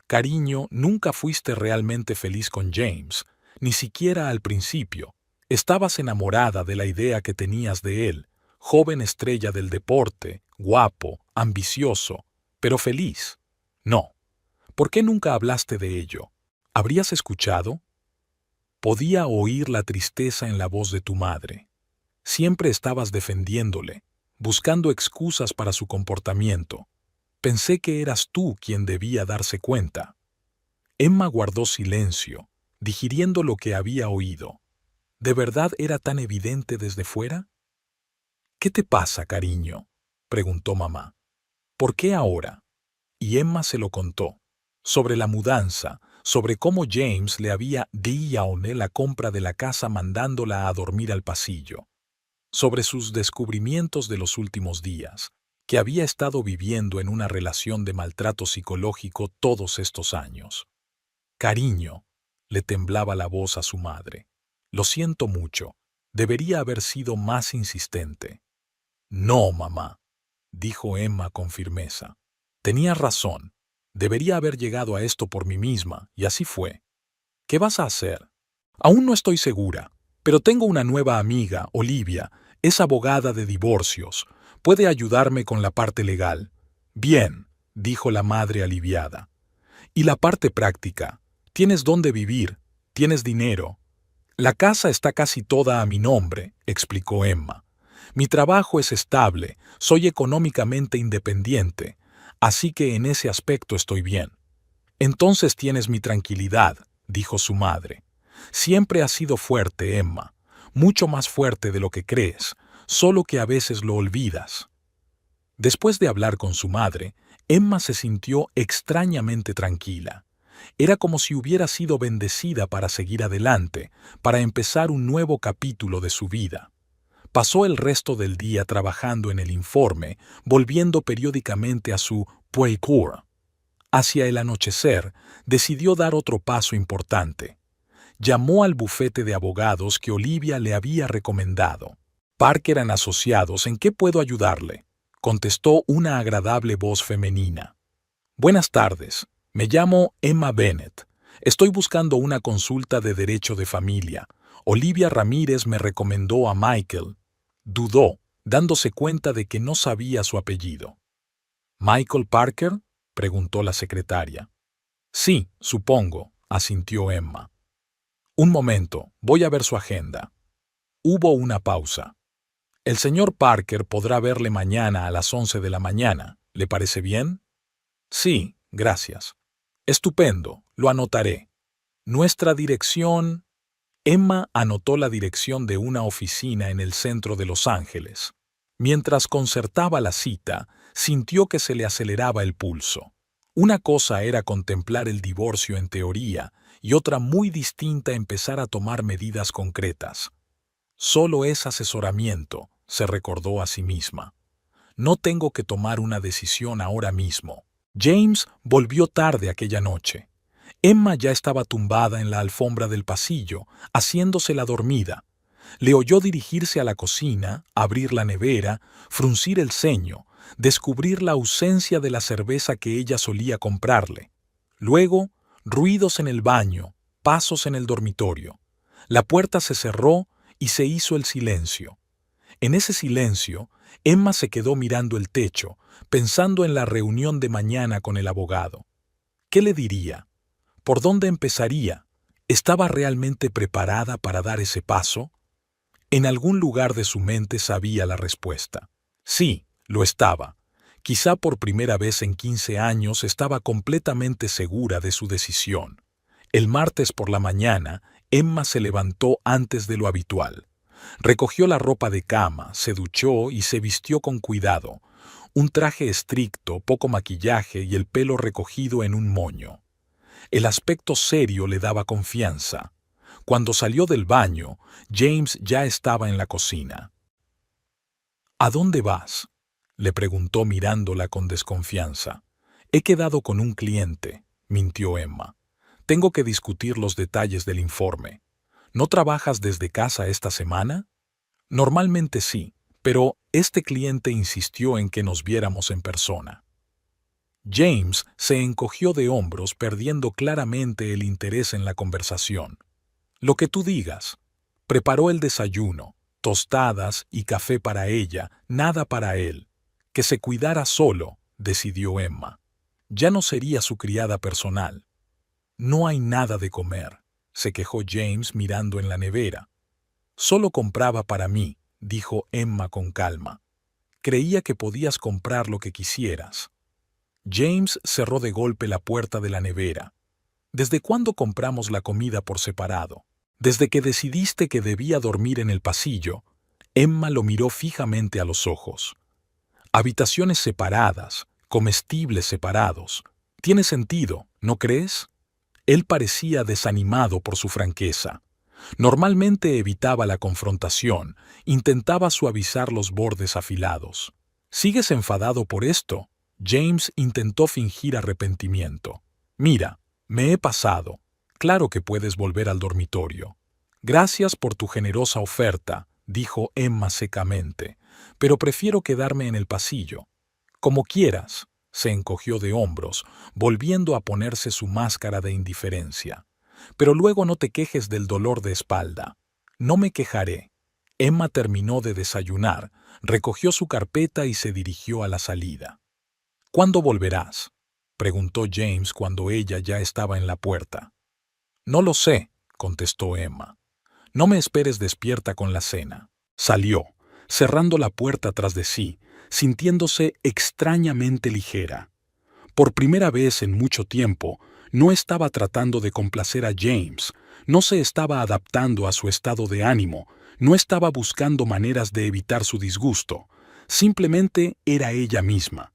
«Cariño, nunca fuiste realmente feliz con James, ni siquiera al principio. Estabas enamorada de la idea que tenías de él, joven estrella del deporte, guapo, ambicioso, pero feliz. No. ¿Por qué nunca hablaste de ello? ¿Habrías escuchado?» Podía oír la tristeza en la voz de tu madre. Siempre estabas defendiéndole, buscando excusas para su comportamiento. Pensé que eras tú quien debía darse cuenta. Emma guardó silencio, digiriendo lo que había oído. ¿De verdad era tan evidente desde fuera? «¿Qué te pasa, cariño?», preguntó mamá. «¿Por qué ahora?». Y Emma se lo contó. Sobre la mudanza, sobre cómo James le había dicho la compra de la casa mandándola a dormir al pasillo. Sobre sus descubrimientos de los últimos días, que había estado viviendo en una relación de maltrato psicológico todos estos años. «Cariño», le temblaba la voz a su madre. «Lo siento mucho. Debería haber sido más insistente». «No, mamá», dijo Emma con firmeza. «Tenías razón. Debería haber llegado a esto por mí misma, y así fue». «¿Qué vas a hacer?» «Aún no estoy segura, pero tengo una nueva amiga, Olivia. Es abogada de divorcios. Puede ayudarme con la parte legal». «Bien», dijo la madre aliviada. «¿Y la parte práctica? Tienes dónde vivir, tienes dinero». «La casa está casi toda a mi nombre», explicó Emma. «Mi trabajo es estable, soy económicamente independiente, así que en ese aspecto estoy bien». «Entonces tienes mi tranquilidad», dijo su madre. «Siempre has sido fuerte, Emma, mucho más fuerte de lo que crees, solo que a veces lo olvidas». Después de hablar con su madre, Emma se sintió extrañamente tranquila. Era como si hubiera sido bendecida para seguir adelante, para empezar un nuevo capítulo de su vida. Pasó el resto del día trabajando en el informe, volviendo periódicamente a su puercourt. Hacia el anochecer, decidió dar otro paso importante. Llamó al bufete de abogados que Olivia le había recomendado. «Parker & Asociados, ¿en qué puedo ayudarle?», contestó una agradable voz femenina. «Buenas tardes. Me llamo Emma Bennett. Estoy buscando una consulta de derecho de familia. Olivia Ramírez me recomendó a Michael». Dudó, dándose cuenta de que no sabía su apellido. «¿Michael Parker?», preguntó la secretaria. «Sí, supongo», asintió Emma. «Un momento, voy a ver su agenda». Hubo una pausa. «El señor Parker podrá verle mañana a las 11 de la mañana. ¿Le parece bien?» «Sí, gracias». «Estupendo, lo anotaré». «Nuestra dirección...». Emma anotó la dirección de una oficina en el centro de Los Ángeles. Mientras concertaba la cita, sintió que se le aceleraba el pulso. Una cosa era contemplar el divorcio en teoría y otra muy distinta empezar a tomar medidas concretas. «Solo es asesoramiento», se recordó a sí misma. «No tengo que tomar una decisión ahora mismo». James volvió tarde aquella noche. Emma ya estaba tumbada en la alfombra del pasillo, haciéndose la dormida. Le oyó dirigirse a la cocina, abrir la nevera, fruncir el ceño, descubrir la ausencia de la cerveza que ella solía comprarle. Luego, ruidos en el baño, pasos en el dormitorio. La puerta se cerró y se hizo el silencio. En ese silencio, Emma se quedó mirando el techo, pensando en la reunión de mañana con el abogado. ¿Qué le diría? ¿Por dónde empezaría? ¿Estaba realmente preparada para dar ese paso? En algún lugar de su mente sabía la respuesta. Sí, lo estaba. Quizá por primera vez en 15 años estaba completamente segura de su decisión. El martes por la mañana, Emma se levantó antes de lo habitual. Recogió la ropa de cama, se duchó y se vistió con cuidado. Un traje estricto, poco maquillaje y el pelo recogido en un moño. El aspecto serio le daba confianza. Cuando salió del baño, James ya estaba en la cocina. ¿A dónde vas?, le preguntó mirándola con desconfianza. He quedado con un cliente, mintió Emma. Tengo que discutir los detalles del informe. ¿No trabajas desde casa esta semana? Normalmente sí, pero este cliente insistió en que nos viéramos en persona. James se encogió de hombros, perdiendo claramente el interés en la conversación. Lo que tú digas. Preparó el desayuno, tostadas y café para ella, nada para él. Que se cuidara solo, decidió Emma. Ya no sería su criada personal. No hay nada de comer, se quejó James mirando en la nevera. Solo compraba para mí, dijo Emma con calma. Creía que podías comprar lo que quisieras. James cerró de golpe la puerta de la nevera. ¿Desde cuándo compramos la comida por separado? Desde que decidiste que debía dormir en el pasillo. Emma lo miró fijamente a los ojos. Habitaciones separadas, comestibles separados. Tiene sentido, ¿no crees? Él parecía desanimado por su franqueza. Normalmente evitaba la confrontación, intentaba suavizar los bordes afilados. ¿Sigues enfadado por esto? James intentó fingir arrepentimiento. Mira, me he pasado. Claro que puedes volver al dormitorio. Gracias por tu generosa oferta, dijo Emma secamente, pero prefiero quedarme en el pasillo. Como quieras, se encogió de hombros, volviendo a ponerse su máscara de indiferencia. Pero luego no te quejes del dolor de espalda. No me quejaré. Emma terminó de desayunar, recogió su carpeta y se dirigió a la salida. ¿Cuándo volverás?, preguntó James cuando ella ya estaba en la puerta. No lo sé, contestó Emma. No me esperes despierta con la cena. Salió, cerrando la puerta tras de sí, sintiéndose extrañamente ligera. Por primera vez en mucho tiempo, no estaba tratando de complacer a James, no se estaba adaptando a su estado de ánimo, no estaba buscando maneras de evitar su disgusto, simplemente era ella misma.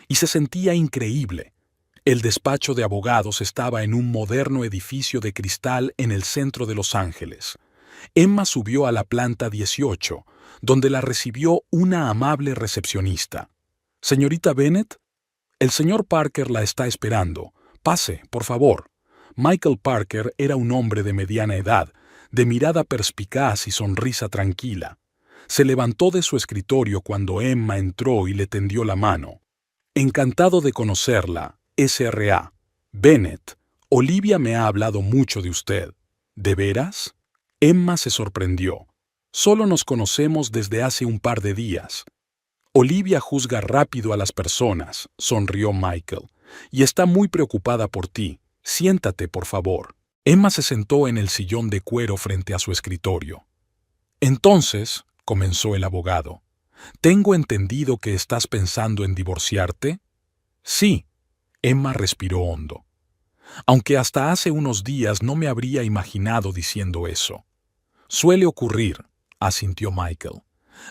Y se sentía increíble. El despacho de abogados estaba en un moderno edificio de cristal en el centro de Los Ángeles. Emma subió a la planta 18, donde la recibió una amable recepcionista. «Señorita Bennett, el señor Parker la está esperando. Pase, por favor». Michael Parker era un hombre de mediana edad, de mirada perspicaz y sonrisa tranquila. Se levantó de su escritorio cuando Emma entró y le tendió la mano. «Encantado de conocerla, S.R.A. Bennett. Olivia me ha hablado mucho de usted». «¿De veras?». Emma se sorprendió. «Solo nos conocemos desde hace un par de días». «Olivia juzga rápido a las personas», sonrió Michael, «y está muy preocupada por ti. Siéntate, por favor». Emma se sentó en el sillón de cuero frente a su escritorio. «Entonces», comenzó el abogado, «tengo entendido que estás pensando en divorciarte». «Sí». Emma respiró hondo. «Aunque hasta hace unos días no me habría imaginado diciendo eso». «Suele ocurrir», asintió Michael.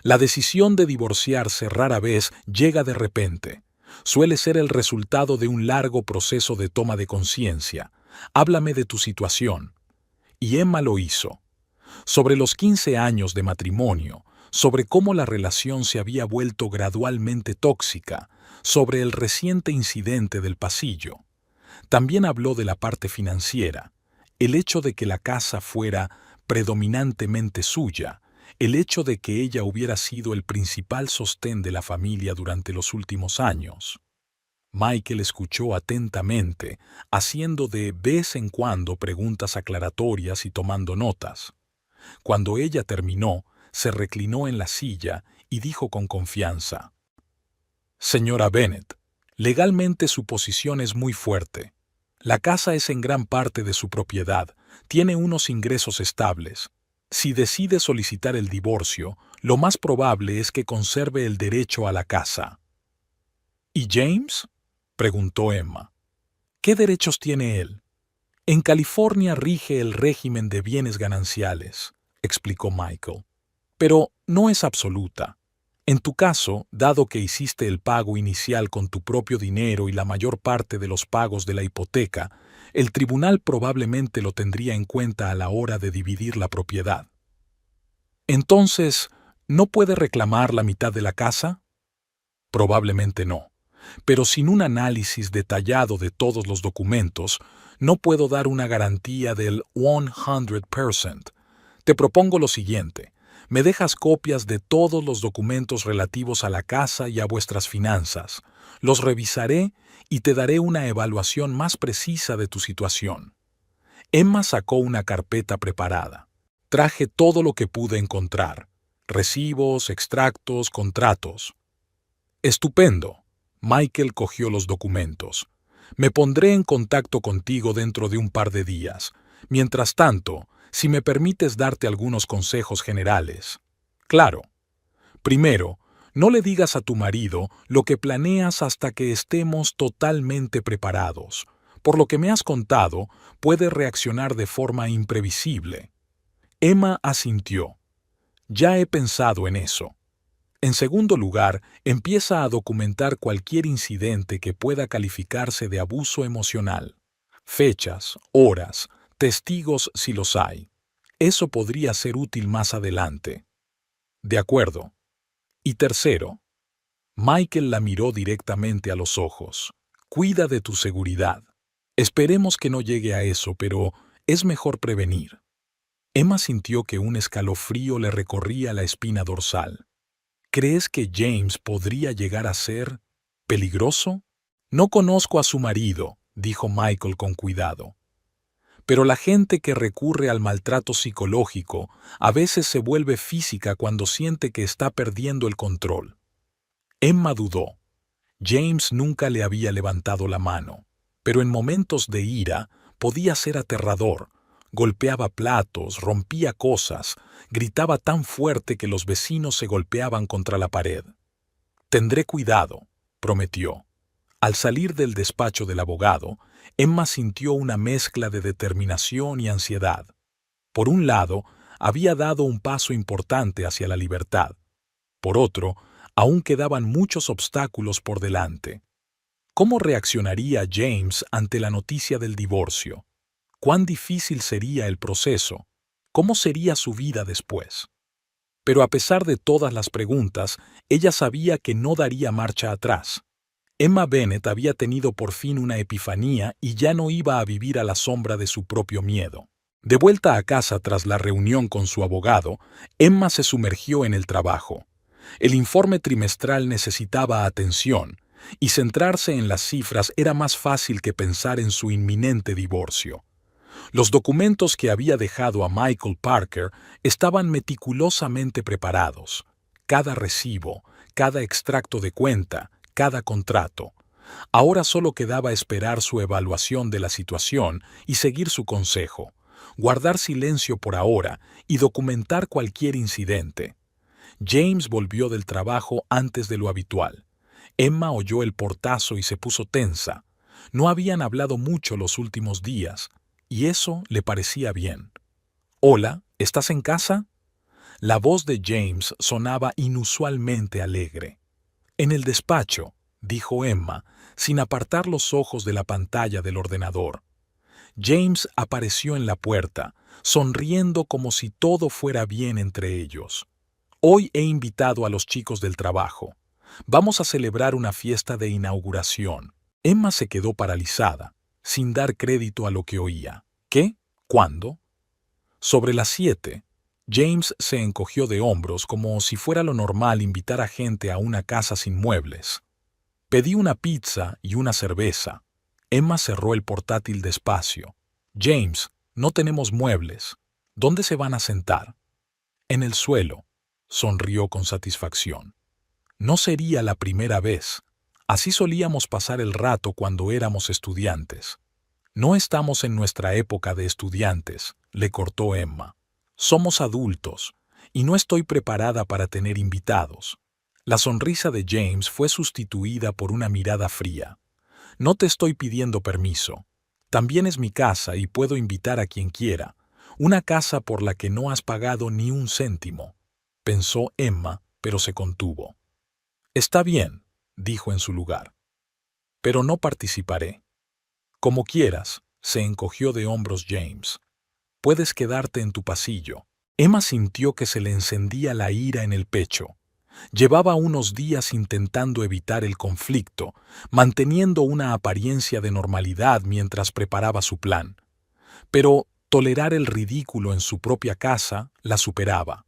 «La decisión de divorciarse rara vez llega de repente. Suele ser el resultado de un largo proceso de toma de conciencia. Háblame de tu situación». Y Emma lo hizo. Sobre los 15 años de matrimonio, sobre cómo la relación se había vuelto gradualmente tóxica, sobre el reciente incidente del pasillo. También habló de la parte financiera, el hecho de que la casa fuera predominantemente suya, el hecho de que ella hubiera sido el principal sostén de la familia durante los últimos años. Michael escuchó atentamente, haciendo de vez en cuando preguntas aclaratorias y tomando notas. Cuando ella terminó, se reclinó en la silla y dijo con confianza: «Señora Bennet, legalmente su posición es muy fuerte. La casa es en gran parte de su propiedad, tiene unos ingresos estables. Si decide solicitar el divorcio, lo más probable es que conserve el derecho a la casa». «¿Y James?», preguntó Emma. «¿Qué derechos tiene él?». «En California rige el régimen de bienes gananciales», explicó Michael. «Pero no es absoluta. En tu caso, dado que hiciste el pago inicial con tu propio dinero y la mayor parte de los pagos de la hipoteca, el tribunal probablemente lo tendría en cuenta a la hora de dividir la propiedad». «Entonces, ¿no puede reclamar la mitad de la casa?». «Probablemente no. Pero sin un análisis detallado de todos los documentos, no puedo dar una garantía del 100%. Te propongo lo siguiente. Me dejas copias de todos los documentos relativos a la casa y a vuestras finanzas. Los revisaré y te daré una evaluación más precisa de tu situación». Emma sacó una carpeta preparada. «Traje todo lo que pude encontrar. Recibos, extractos, contratos». «Estupendo». Michael cogió los documentos. «Me pondré en contacto contigo dentro de un par de días. Mientras tanto, si me permites darte algunos consejos generales». «Claro. Primero, no le digas a tu marido lo que planeas hasta que estemos totalmente preparados. Por lo que me has contado, puede reaccionar de forma imprevisible». Emma asintió. «Ya he pensado en eso». En segundo lugar, empieza a documentar cualquier incidente que pueda calificarse de abuso emocional. Fechas, horas, testigos si los hay. Eso podría ser útil más adelante. «De acuerdo». Y tercero, Michael la miró directamente a los ojos. «Cuida de tu seguridad. Esperemos que no llegue a eso, pero es mejor prevenir». Emma sintió que un escalofrío le recorría la espina dorsal. «¿Crees que James podría llegar a ser peligroso?». «No conozco a su marido», dijo Michael con cuidado. «Pero la gente que recurre al maltrato psicológico a veces se vuelve física cuando siente que está perdiendo el control». Emma dudó. James nunca le había levantado la mano, pero en momentos de ira podía ser aterrador. Golpeaba platos, rompía cosas, gritaba tan fuerte que los vecinos se golpeaban contra la pared. «Tendré cuidado», prometió. Al salir del despacho del abogado, Emma sintió una mezcla de determinación y ansiedad. Por un lado, había dado un paso importante hacia la libertad. Por otro, aún quedaban muchos obstáculos por delante. ¿Cómo reaccionaría James ante la noticia del divorcio? ¿Cuán difícil sería el proceso? ¿Cómo sería su vida después? Pero a pesar de todas las preguntas, ella sabía que no daría marcha atrás. Emma Bennet había tenido por fin una epifanía y ya no iba a vivir a la sombra de su propio miedo. De vuelta a casa tras la reunión con su abogado, Emma se sumergió en el trabajo. El informe trimestral necesitaba atención, y centrarse en las cifras era más fácil que pensar en su inminente divorcio. Los documentos que había dejado a Michael Parker estaban meticulosamente preparados. Cada recibo, cada extracto de cuenta, cada contrato. Ahora solo quedaba esperar su evaluación de la situación y seguir su consejo, guardar silencio por ahora y documentar cualquier incidente. James volvió del trabajo antes de lo habitual. Emma oyó el portazo y se puso tensa. No habían hablado mucho los últimos días, y eso le parecía bien. «Hola, ¿estás en casa?». La voz de James sonaba inusualmente alegre. «En el despacho», dijo Emma, sin apartar los ojos de la pantalla del ordenador. James apareció en la puerta, sonriendo como si todo fuera bien entre ellos. «Hoy he invitado a los chicos del trabajo. Vamos a celebrar una fiesta de inauguración». Emma se quedó paralizada. sin dar crédito a lo que oía. ¿Qué? ¿Cuándo? Sobre las 7. James se encogió de hombros como si fuera lo normal invitar a gente a una casa sin muebles. Pedí una pizza y una cerveza. Emma cerró el portátil despacio. James, no tenemos muebles. ¿Dónde se van a sentar? En el suelo. Sonrió con satisfacción. No sería la primera vez. Así solíamos pasar el rato cuando éramos estudiantes. No estamos en nuestra época de estudiantes, le cortó Emma. Somos adultos, y no estoy preparada para tener invitados. La sonrisa de James fue sustituida por una mirada fría. No te estoy pidiendo permiso. También es mi casa y puedo invitar a quien quiera. Una casa por la que no has pagado ni un céntimo. Pensó Emma, pero se contuvo. Está bien, dijo en su lugar. Pero no participaré. Como quieras, se encogió de hombros James. Puedes quedarte en tu pasillo. Emma sintió que se le encendía la ira en el pecho. Llevaba unos días intentando evitar el conflicto, manteniendo una apariencia de normalidad mientras preparaba su plan. Pero tolerar el ridículo en su propia casa la superaba.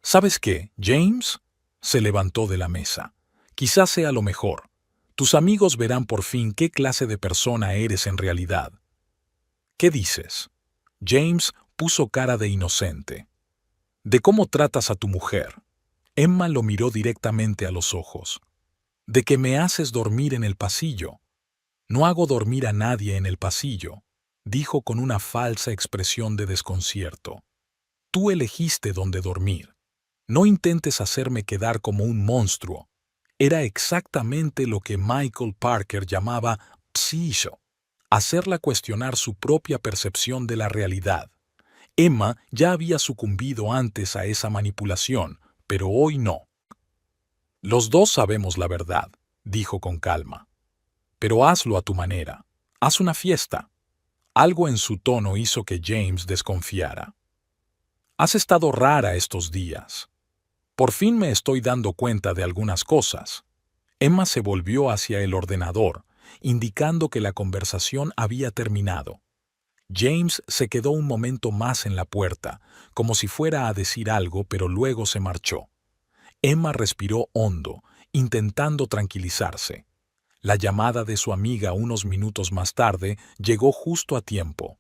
¿Sabes qué, James? Se levantó de la mesa. Quizás sea lo mejor. Tus amigos verán por fin qué clase de persona eres en realidad. ¿Qué dices? James puso cara de inocente. ¿De cómo tratas a tu mujer? Emma lo miró directamente a los ojos. ¿De que me haces dormir en el pasillo? No hago dormir a nadie en el pasillo, dijo con una falsa expresión de desconcierto. Tú elegiste dónde dormir. No intentes hacerme quedar como un monstruo. Era exactamente lo que Michael Parker llamaba psicho, hacerla cuestionar su propia percepción de la realidad. Emma ya había sucumbido antes a esa manipulación, pero hoy no. Los dos sabemos la verdad, dijo con calma. Pero hazlo a tu manera. Haz una fiesta. Algo en su tono hizo que James desconfiara. Has estado rara estos días. Por fin me estoy dando cuenta de algunas cosas. Emma se volvió hacia el ordenador, indicando que la conversación había terminado. James se quedó un momento más en la puerta, como si fuera a decir algo, pero luego se marchó. Emma respiró hondo, intentando tranquilizarse. La llamada de su amiga unos minutos más tarde llegó justo a tiempo.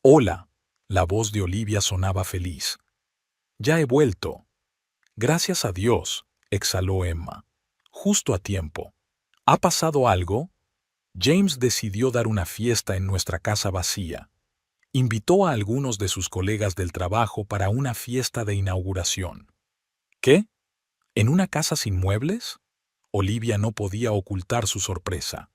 «Hola», la voz de Olivia sonaba feliz. «Ya he vuelto». «Gracias a Dios», exhaló Emma. «Justo a tiempo. ¿Ha pasado algo?» James decidió dar una fiesta en nuestra casa vacía. Invitó a algunos de sus colegas del trabajo para una fiesta de inauguración. ¿Qué? ¿En una casa sin muebles? Olivia no podía ocultar su sorpresa.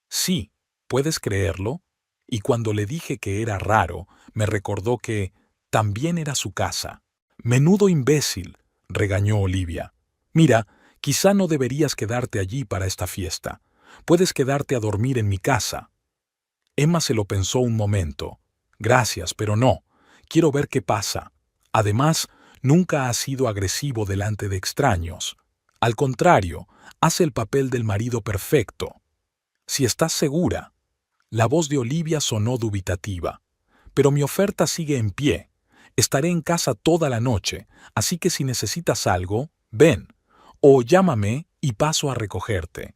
Sí, ¿puedes creerlo? Y cuando le dije que era raro, me recordó que también era su casa. Menudo imbécil, regañó Olivia. Mira, quizá no deberías quedarte allí para esta fiesta. Puedes quedarte a dormir en mi casa. Emma se lo pensó un momento. Gracias, pero no. Quiero ver qué pasa. Además, nunca has sido agresivo delante de extraños. Al contrario, hace el papel del marido perfecto. Si estás segura. La voz de Olivia sonó dubitativa. Pero mi oferta sigue en pie. Estaré en casa toda la noche, así que si necesitas algo, ven. O llámame y paso a recogerte.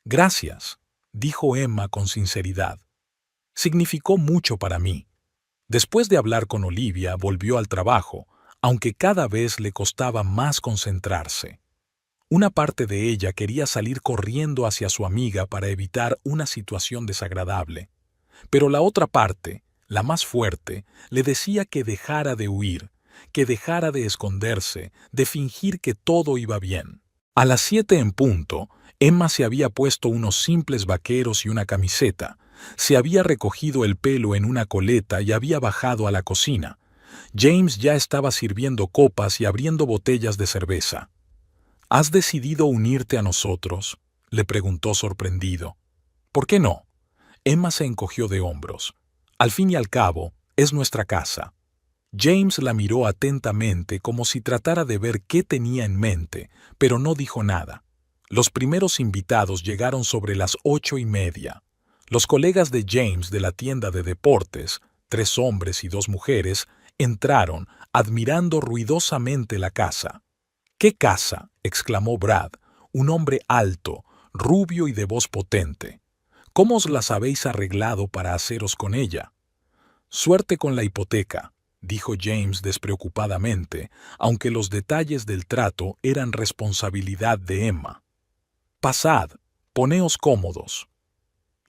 Gracias, dijo Emma con sinceridad. Significó mucho para mí. Después de hablar con Olivia, volvió al trabajo, aunque cada vez le costaba más concentrarse. Una parte de ella quería salir corriendo hacia su amiga para evitar una situación desagradable, pero la otra parte, la más fuerte, le decía que dejara de huir, que dejara de esconderse, de fingir que todo iba bien. A las 7 en punto, Emma se había puesto unos simples vaqueros y una camiseta, se había recogido el pelo en una coleta y había bajado a la cocina. James ya estaba sirviendo copas y abriendo botellas de cerveza. ¿Has decidido unirte a nosotros?, le preguntó sorprendido. ¿Por qué no? Emma se encogió de hombros. Al fin y al cabo, es nuestra casa. James la miró atentamente como si tratara de ver qué tenía en mente, pero no dijo nada. Los primeros invitados llegaron sobre las 8:30. Los colegas de James de la tienda de deportes, 3 hombres y 2 mujeres, entraron, admirando ruidosamente la casa. «¿Qué casa?», exclamó Brad, un hombre alto, rubio y de voz potente. «¿Cómo os las habéis arreglado para haceros con ella?». «Suerte con la hipoteca», dijo James despreocupadamente, aunque los detalles del trato eran responsabilidad de Emma. «Pasad, poneos cómodos».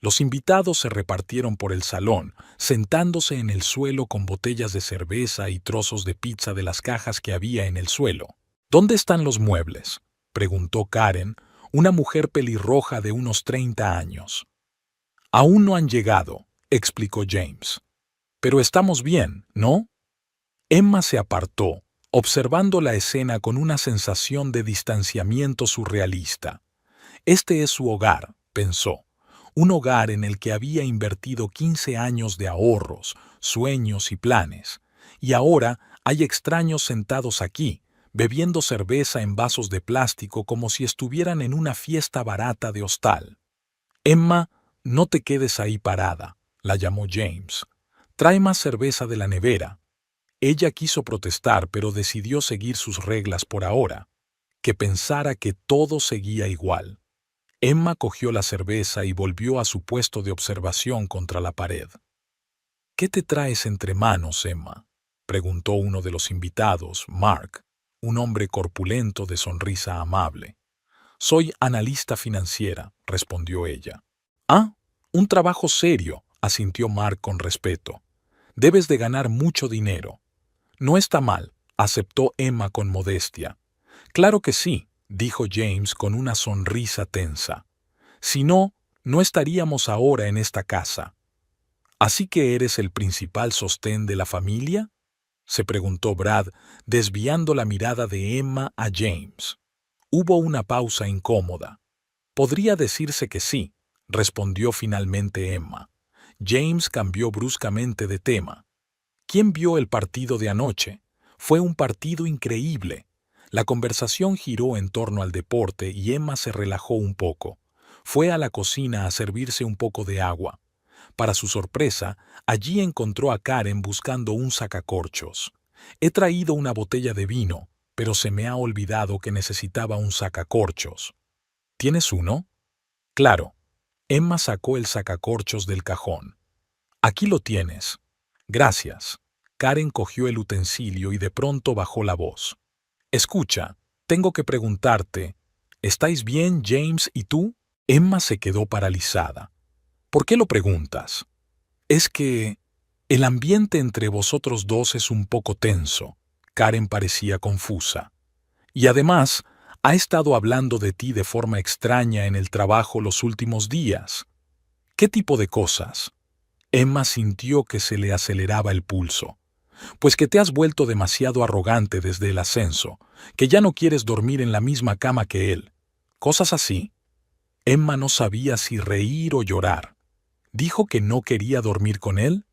Los invitados se repartieron por el salón, sentándose en el suelo con botellas de cerveza y trozos de pizza de las cajas que había en el suelo. «¿Dónde están los muebles?», preguntó Karen, una mujer pelirroja de unos 30 años. «Aún no han llegado», explicó James. «Pero estamos bien, ¿no?». Emma se apartó, observando la escena con una sensación de distanciamiento surrealista. Este es su hogar, pensó. Un hogar en el que había invertido 15 años de ahorros, sueños y planes. Y ahora hay extraños sentados aquí, bebiendo cerveza en vasos de plástico como si estuvieran en una fiesta barata de hostal. «Emma, no te quedes ahí parada», la llamó James. «Trae más cerveza de la nevera». Ella quiso protestar, pero decidió seguir sus reglas por ahora, que pensara que todo seguía igual. Emma cogió la cerveza y volvió a su puesto de observación contra la pared. «¿Qué te traes entre manos, Emma?», preguntó uno de los invitados, Mark, un hombre corpulento de sonrisa amable. «Soy analista financiera», respondió ella. «Ah, un trabajo serio», asintió Mark con respeto. «Debes de ganar mucho dinero». «No está mal», aceptó Emma con modestia. «Claro que sí», dijo James con una sonrisa tensa. «Si no, no estaríamos ahora en esta casa». «¿Así que eres el principal sostén de la familia?», se preguntó Brad, desviando la mirada de Emma a James. Hubo una pausa incómoda. «Podría decirse que sí», respondió finalmente Emma. James cambió bruscamente de tema. «¿Quién vio el partido de anoche? Fue un partido increíble». La conversación giró en torno al deporte y Emma se relajó un poco. Fue a la cocina a servirse un poco de agua. Para su sorpresa, allí encontró a Karen buscando un sacacorchos. «He traído una botella de vino, pero se me ha olvidado que necesitaba un sacacorchos». «¿Tienes uno?». «Claro». Emma sacó el sacacorchos del cajón. «Aquí lo tienes». «Gracias». Karen cogió el utensilio y de pronto bajó la voz. «Escucha, tengo que preguntarte, ¿estáis bien, James y tú?». Emma se quedó paralizada. «¿Por qué lo preguntas?». «Es que el ambiente entre vosotros dos es un poco tenso». Karen parecía confusa. «Y además, ha estado hablando de ti de forma extraña en el trabajo los últimos días». «¿Qué tipo de cosas?». Emma sintió que se le aceleraba el pulso. «Pues que te has vuelto demasiado arrogante desde el ascenso, que ya no quieres dormir en la misma cama que él. Cosas así». Emma no sabía si reír o llorar. ¿Dijo que no quería dormir con él?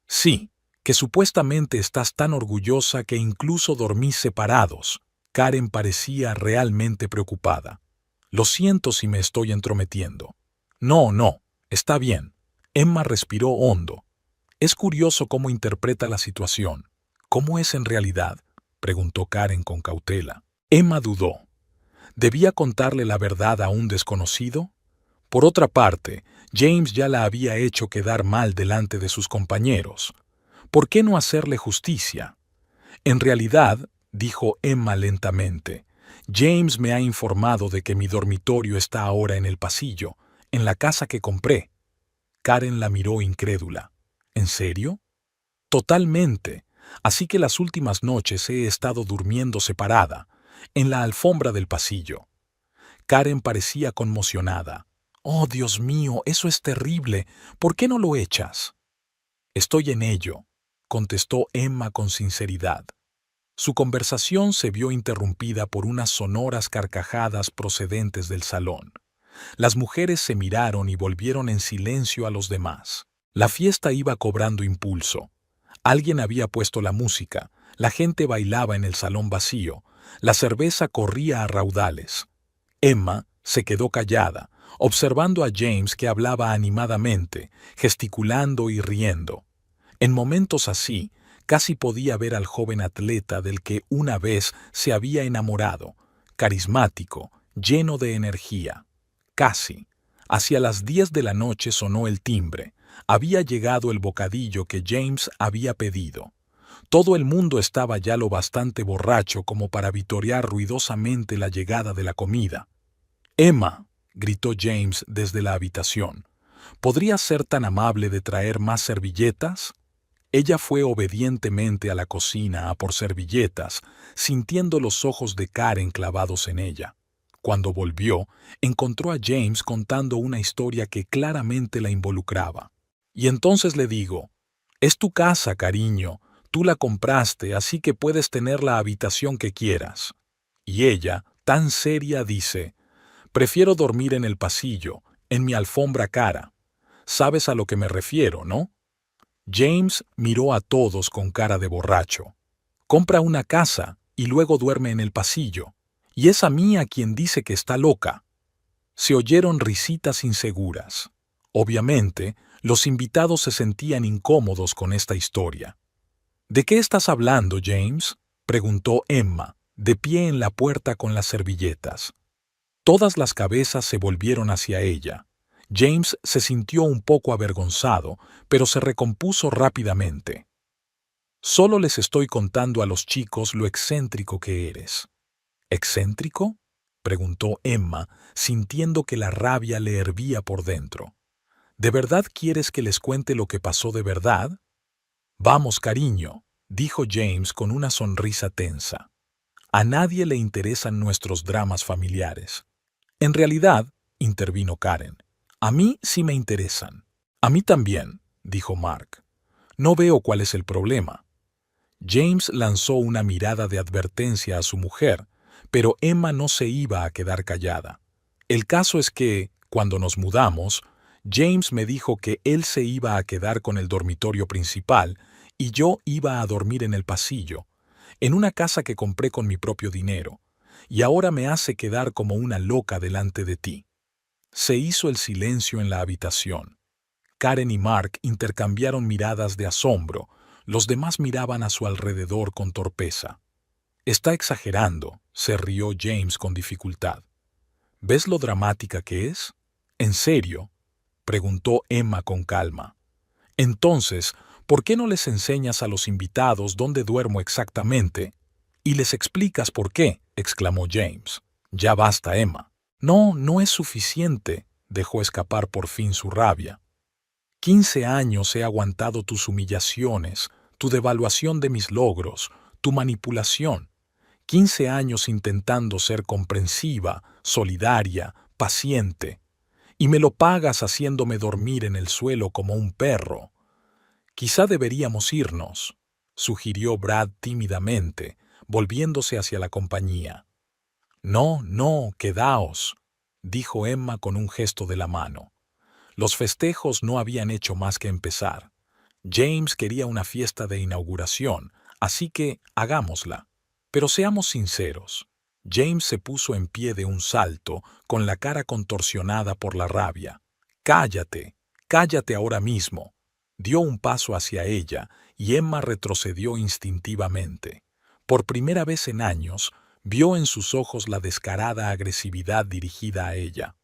«Sí, que supuestamente estás tan orgullosa que incluso dormís separados». Karen parecía realmente preocupada. «Lo siento si me estoy entrometiendo». «No, está bien». Emma respiró hondo. «Es curioso cómo interpreta la situación». «¿Cómo es en realidad?», preguntó Karen con cautela. Emma dudó. ¿Debía contarle la verdad a un desconocido? Por otra parte, James ya la había hecho quedar mal delante de sus compañeros. ¿Por qué no hacerle justicia? «En realidad», dijo Emma lentamente, «James me ha informado de que mi dormitorio está ahora en el pasillo, en la casa que compré». Karen la miró incrédula. «¿En serio?». «Totalmente. Así que las últimas noches he estado durmiendo separada, en la alfombra del pasillo». Karen parecía conmocionada. «Oh, Dios mío, eso es terrible. ¿Por qué no lo echas?». «Estoy en ello», contestó Emma con sinceridad. Su conversación se vio interrumpida por unas sonoras carcajadas procedentes del salón. Las mujeres se miraron y volvieron en silencio a los demás. La fiesta iba cobrando impulso. Alguien había puesto la música, la gente bailaba en el salón vacío, la cerveza corría a raudales. Emma se quedó callada, observando a James que hablaba animadamente, gesticulando y riendo. En momentos así, casi podía ver al joven atleta del que una vez se había enamorado, carismático, lleno de energía. Casi. Hacia las 10 de la noche sonó el timbre. Había llegado el bocadillo que James había pedido. Todo el mundo estaba ya lo bastante borracho como para vitorear ruidosamente la llegada de la comida. «Emma», gritó James desde la habitación, «¿podrías ser tan amable de traer más servilletas?» Ella fue obedientemente a la cocina a por servilletas, sintiendo los ojos de Karen clavados en ella. Cuando volvió, encontró a James contando una historia que claramente la involucraba. Y entonces le digo, «Es tu casa, cariño, tú la compraste, así que puedes tener la habitación que quieras». Y ella, tan seria, dice, «Prefiero dormir en el pasillo, en mi alfombra cara. Sabes a lo que me refiero, ¿no?» James miró a todos con cara de borracho. «Compra una casa y luego duerme en el pasillo. Y es a mí a quien dice que está loca». Se oyeron risitas inseguras. Obviamente, los invitados se sentían incómodos con esta historia. «¿De qué estás hablando, James?», preguntó Emma, de pie en la puerta con las servilletas. Todas las cabezas se volvieron hacia ella. James se sintió un poco avergonzado, pero se recompuso rápidamente. «Solo les estoy contando a los chicos lo excéntrico que eres». «¿Excéntrico?», preguntó Emma, sintiendo que la rabia le hervía por dentro. «¿De verdad quieres que les cuente lo que pasó de verdad?» «Vamos, cariño», dijo James con una sonrisa tensa. «A nadie le interesan nuestros dramas familiares». «En realidad», intervino Karen, «a mí sí me interesan». «A mí también», dijo Mark. «No veo cuál es el problema». James lanzó una mirada de advertencia a su mujer, pero Emma no se iba a quedar callada. «El caso es que, cuando nos mudamos, James me dijo que él se iba a quedar con el dormitorio principal y yo iba a dormir en el pasillo, en una casa que compré con mi propio dinero, y ahora me hace quedar como una loca delante de ti». Se hizo el silencio en la habitación. Karen y Mark intercambiaron miradas de asombro. Los demás miraban a su alrededor con torpeza. «Está exagerando», se rió James con dificultad. «¿Ves lo dramática que es?» «¿En serio?», preguntó Emma con calma. «Entonces, ¿por qué no les enseñas a los invitados dónde duermo exactamente? Y les explicas por qué», exclamó James. «Ya basta, Emma». «No, no es suficiente», dejó escapar por fin su rabia. 15 años he aguantado tus humillaciones, tu devaluación de mis logros, tu manipulación. 15 años intentando ser comprensiva, solidaria, paciente. Y me lo pagas haciéndome dormir en el suelo como un perro. «Quizá deberíamos irnos», sugirió Brad tímidamente, volviéndose hacia la compañía. «No, no, quedaos», dijo Emma con un gesto de la mano. Los festejos no habían hecho más que empezar. James quería una fiesta de inauguración, así que hagámosla. Pero seamos sinceros. James se puso en pie de un salto, con la cara contorsionada por la rabia. «Cállate, cállate ahora mismo». Dio un paso hacia ella y Emma retrocedió instintivamente. Por primera vez en años, vio en sus ojos la descarada agresividad dirigida a ella.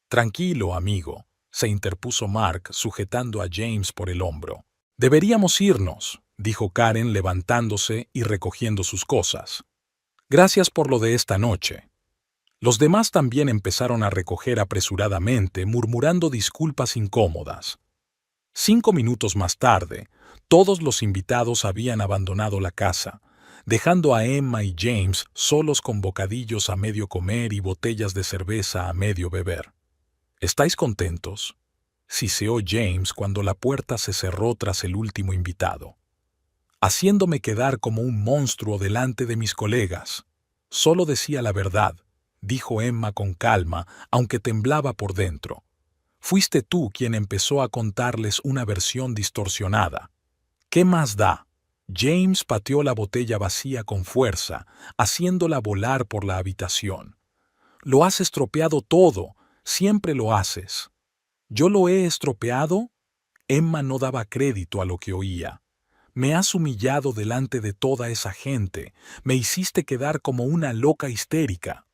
«Tranquilo, amigo», se interpuso Mark sujetando a James por el hombro. «Deberíamos irnos», dijo Karen levantándose y recogiendo sus cosas. «Gracias por lo de esta noche». Los demás también empezaron a recoger apresuradamente, murmurando disculpas incómodas. 5 minutos más tarde, todos los invitados habían abandonado la casa, dejando a Emma y James solos con bocadillos a medio comer y botellas de cerveza a medio beber. «¿Estáis contentos?», siseó James cuando la puerta se cerró tras el último invitado. «Haciéndome quedar como un monstruo delante de mis colegas. Solo decía la verdad», dijo Emma con calma, aunque temblaba por dentro. «Fuiste tú quien empezó a contarles una versión distorsionada. ¿Qué más da?». James pateó la botella vacía con fuerza, haciéndola volar por la habitación. «Lo has estropeado todo. Siempre lo haces. ¿Yo lo he estropeado? Emma no daba crédito a lo que oía. Me has humillado delante de toda esa gente. Me hiciste quedar como una loca histérica.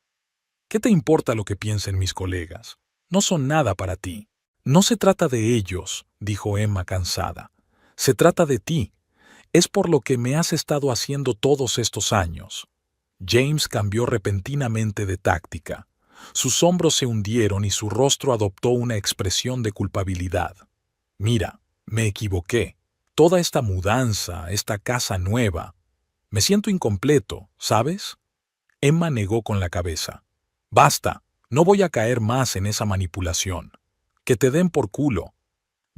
¿Qué te importa lo que piensen mis colegas? No son nada para ti. No se trata de ellos, dijo Emma cansada. Se trata de ti. Es por lo que me has estado haciendo todos estos años. James cambió repentinamente de táctica. Sus hombros se hundieron y su rostro adoptó una expresión de culpabilidad. Mira, me equivoqué. Toda esta mudanza, esta casa nueva. Me siento incompleto, ¿sabes? Emma negó con la cabeza. Basta, no voy a caer más en esa manipulación. Que te den por culo.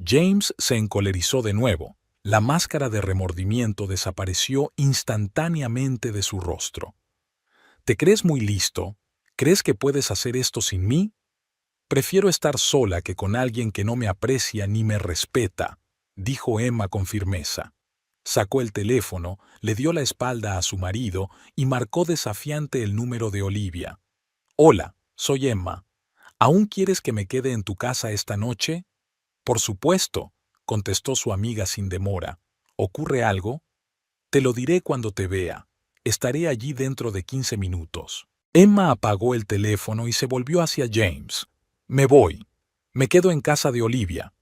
James se encolerizó de nuevo. La máscara de remordimiento desapareció instantáneamente de su rostro. ¿Te crees muy listo? ¿Crees que puedes hacer esto sin mí? Prefiero estar sola que con alguien que no me aprecia ni me respeta, dijo Emma con firmeza. Sacó el teléfono, le dio la espalda a su marido y marcó desafiante el número de Olivia. Hola, soy Emma. ¿Aún quieres que me quede en tu casa esta noche? Por supuesto, contestó su amiga sin demora. ¿Ocurre algo? Te lo diré cuando te vea. Estaré allí dentro de 15 minutos. Emma apagó el teléfono y se volvió hacia James. Me voy. Me quedo en casa de Olivia.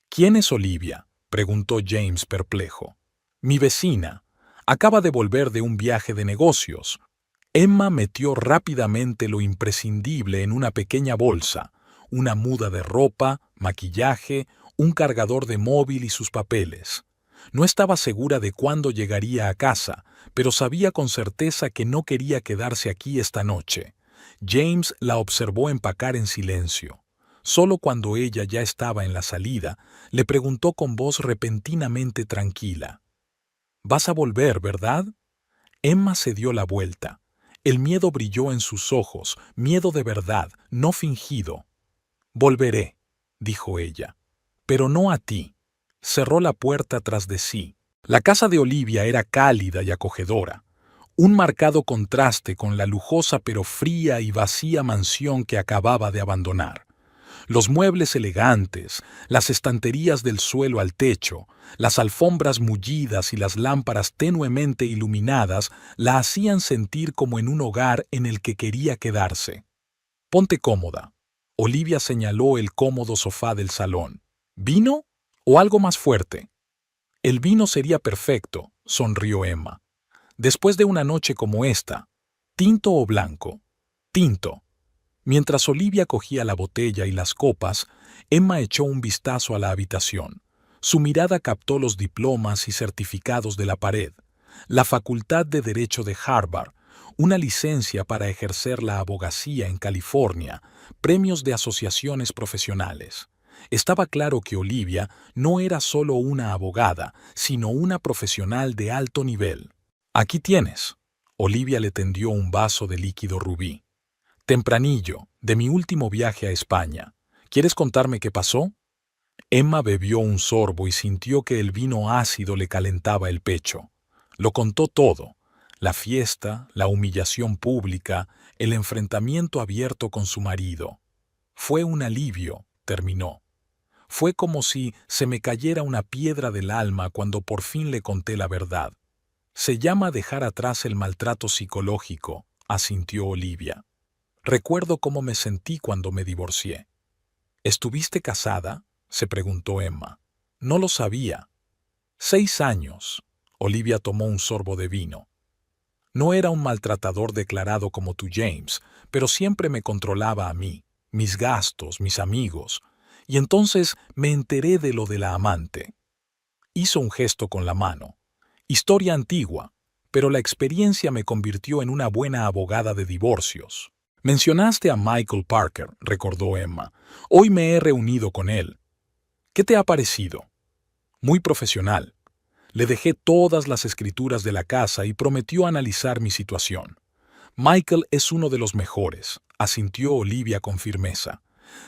¿Quién es Olivia?, preguntó James perplejo. Mi vecina. Acaba de volver de un viaje de negocios. Emma metió rápidamente lo imprescindible en una pequeña bolsa, una muda de ropa, maquillaje, un cargador de móvil y sus papeles. No estaba segura de cuándo llegaría a casa, pero sabía con certeza que no quería quedarse aquí esta noche. James la observó empacar en silencio. Solo cuando ella ya estaba en la salida, le preguntó con voz repentinamente tranquila. «¿Vas a volver, verdad?» Emma se dio la vuelta. El miedo brilló en sus ojos, miedo de verdad, no fingido. «Volveré», dijo ella, «pero no a ti». Cerró la puerta tras de sí. La casa de Olivia era cálida y acogedora, un marcado contraste con la lujosa pero fría y vacía mansión que acababa de abandonar. Los muebles elegantes, las estanterías del suelo al techo, las alfombras mullidas y las lámparas tenuemente iluminadas la hacían sentir como en un hogar en el que quería quedarse. «Ponte cómoda». Olivia señaló el cómodo sofá del salón. «¿Vino o algo más fuerte?» «El vino sería perfecto», sonrió Emma. «Después de una noche como esta, ¿tinto o blanco?» «Tinto». Mientras Olivia cogía la botella y las copas, Emma echó un vistazo a la habitación. Su mirada captó los diplomas y certificados de la pared, la Facultad de Derecho de Harvard, una licencia para ejercer la abogacía en California, premios de asociaciones profesionales. Estaba claro que Olivia no era solo una abogada, sino una profesional de alto nivel. «Aquí tienes». Olivia le tendió un vaso de líquido rubí. «Tempranillo, de mi último viaje a España. ¿Quieres contarme qué pasó?» Emma bebió un sorbo y sintió que el vino ácido le calentaba el pecho. Lo contó todo: la fiesta, la humillación pública, el enfrentamiento abierto con su marido. «Fue un alivio», terminó. «Fue como si se me cayera una piedra del alma cuando por fin le conté la verdad». «Se llama dejar atrás el maltrato psicológico», asintió Olivia. «Recuerdo cómo me sentí cuando me divorcié». «¿Estuviste casada?», se preguntó Emma. «No lo sabía». 6 años. Olivia tomó un sorbo de vino. «No era un maltratador declarado como tú, James, pero siempre me controlaba a mí, mis gastos, mis amigos. Y entonces me enteré de lo de la amante». Hizo un gesto con la mano. «Historia antigua, pero la experiencia me convirtió en una buena abogada de divorcios». «Mencionaste a Michael Parker», recordó Emma. «Hoy me he reunido con él. ¿Qué te ha parecido?» «Muy profesional. Le dejé todas las escrituras de la casa y prometió analizar mi situación». «Michael es uno de los mejores», asintió Olivia con firmeza.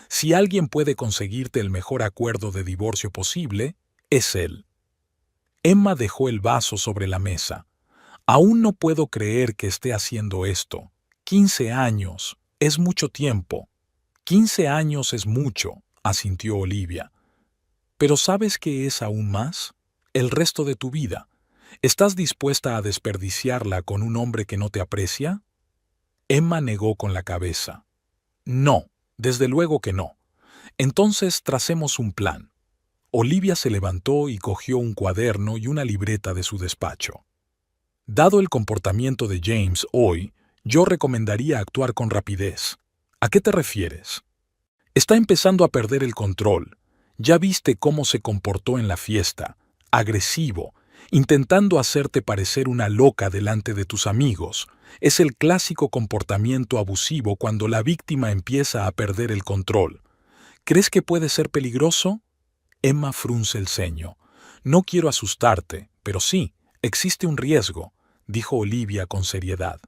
«Si alguien puede conseguirte el mejor acuerdo de divorcio posible, es él». Emma dejó el vaso sobre la mesa. «Aún no puedo creer que esté haciendo esto. 15 años. Es mucho tiempo». 15 años es mucho, asintió Olivia. Pero ¿sabes qué es aún más? El resto de tu vida. ¿Estás dispuesta a desperdiciarla con un hombre que no te aprecia? Emma negó con la cabeza. No, desde luego que no. Entonces tracemos un plan. Olivia se levantó y cogió un cuaderno y una libreta de su despacho. Dado el comportamiento de James hoy, yo recomendaría actuar con rapidez. ¿A qué te refieres? Está empezando a perder el control. Ya viste cómo se comportó en la fiesta, agresivo, intentando hacerte parecer una loca delante de tus amigos. Es el clásico comportamiento abusivo cuando la víctima empieza a perder el control. ¿Crees que puede ser peligroso? Emma frunce el ceño. No quiero asustarte, pero sí, existe un riesgo, dijo Olivia con seriedad.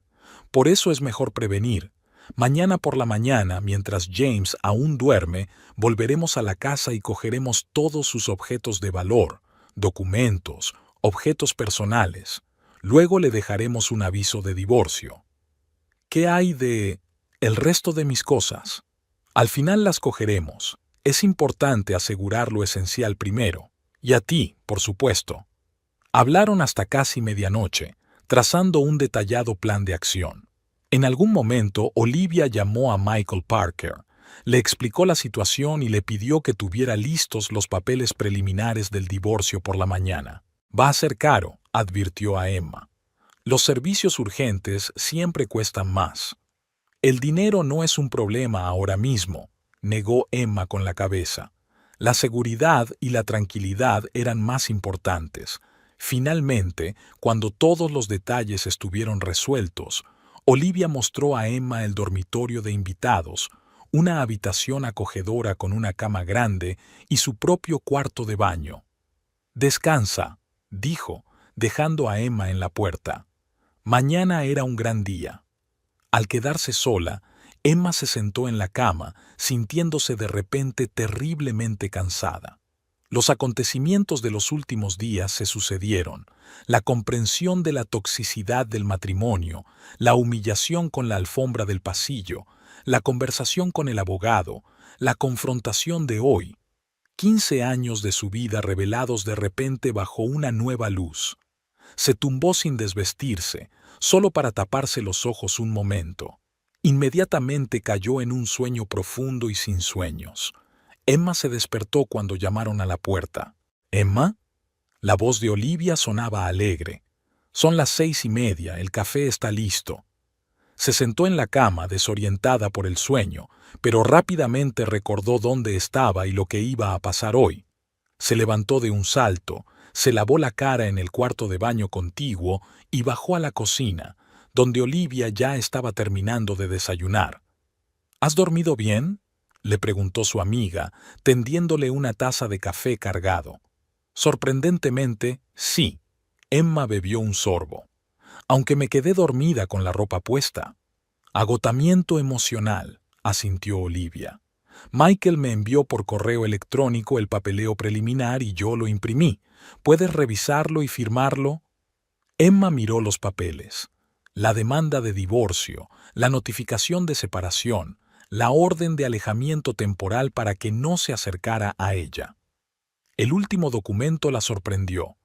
Por eso es mejor prevenir. Mañana por la mañana, mientras James aún duerme, volveremos a la casa y cogeremos todos sus objetos de valor, documentos, objetos personales. Luego le dejaremos un aviso de divorcio. ¿Qué hay de el resto de mis cosas? Al final las cogeremos. Es importante asegurar lo esencial primero. Y a ti, por supuesto. Hablaron hasta casi medianoche, trazando un detallado plan de acción. En algún momento, Olivia llamó a Michael Parker, le explicó la situación y le pidió que tuviera listos los papeles preliminares del divorcio por la mañana. Va a ser caro, advirtió a Emma. Los servicios urgentes siempre cuestan más. El dinero no es un problema ahora mismo, negó Emma con la cabeza. La seguridad y la tranquilidad eran más importantes. Finalmente, cuando todos los detalles estuvieron resueltos, Olivia mostró a Emma el dormitorio de invitados, una habitación acogedora con una cama grande y su propio cuarto de baño. «Descansa», dijo, dejando a Emma en la puerta. Mañana era un gran día. Al quedarse sola, Emma se sentó en la cama, sintiéndose de repente terriblemente cansada. Los acontecimientos de los últimos días se sucedieron, la comprensión de la toxicidad del matrimonio, la humillación con la alfombra del pasillo, la conversación con el abogado, la confrontación de hoy. 15 años de su vida revelados de repente bajo una nueva luz. Se tumbó sin desvestirse, solo para taparse los ojos un momento. Inmediatamente cayó en un sueño profundo y sin sueños. Emma se despertó cuando llamaron a la puerta. «¿Emma?» La voz de Olivia sonaba alegre. «Son las 6:30, el café está listo». Se sentó en la cama, desorientada por el sueño, pero rápidamente recordó dónde estaba y lo que iba a pasar hoy. Se levantó de un salto, se lavó la cara en el cuarto de baño contiguo y bajó a la cocina, donde Olivia ya estaba terminando de desayunar. «¿Has dormido bien?», le preguntó su amiga, tendiéndole una taza de café cargado. Sorprendentemente, sí. Emma bebió un sorbo. «Aunque me quedé dormida con la ropa puesta». «Agotamiento emocional», asintió Olivia. «Michael me envió por correo electrónico el papeleo preliminar y yo lo imprimí. ¿Puedes revisarlo y firmarlo?» Emma miró los papeles. La demanda de divorcio, la notificación de separación, la orden de alejamiento temporal para que no se acercara a ella. El último documento la sorprendió.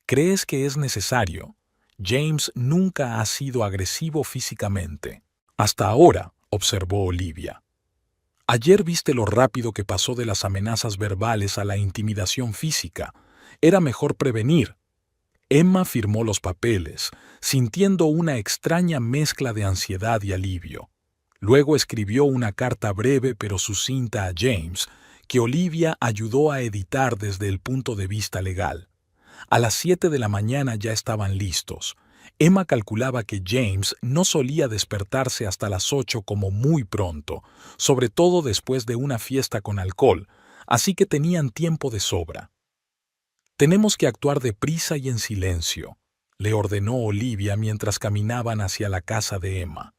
«¿Crees que es necesario? James nunca ha sido agresivo físicamente». «Hasta ahora», observó Olivia. «Ayer viste lo rápido que pasó de las amenazas verbales a la intimidación física. Era mejor prevenir». Emma firmó los papeles, sintiendo una extraña mezcla de ansiedad y alivio. Luego escribió una carta breve pero sucinta a James, que Olivia ayudó a editar desde el punto de vista legal. A las 7 de la mañana ya estaban listos. Emma calculaba que James no solía despertarse hasta las 8 como muy pronto, sobre todo después de una fiesta con alcohol, así que tenían tiempo de sobra. «Tenemos que actuar deprisa y en silencio», le ordenó Olivia mientras caminaban hacia la casa de Emma.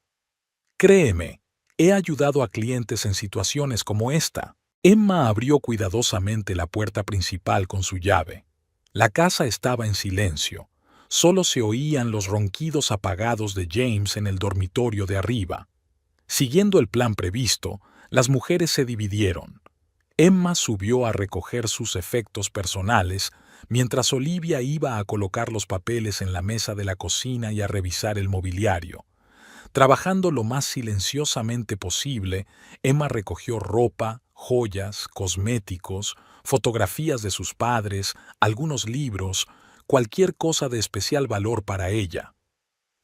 «Créeme, he ayudado a clientes en situaciones como esta». Emma abrió cuidadosamente la puerta principal con su llave. La casa estaba en silencio. Solo se oían los ronquidos apagados de James en el dormitorio de arriba. Siguiendo el plan previsto, Las mujeres se dividieron. Emma subió a recoger sus efectos personales, mientras Olivia iba a colocar los papeles en la mesa de la cocina y a revisar el mobiliario. Trabajando lo más silenciosamente posible, Emma recogió ropa, joyas, cosméticos, fotografías de sus padres, algunos libros, cualquier cosa de especial valor para ella.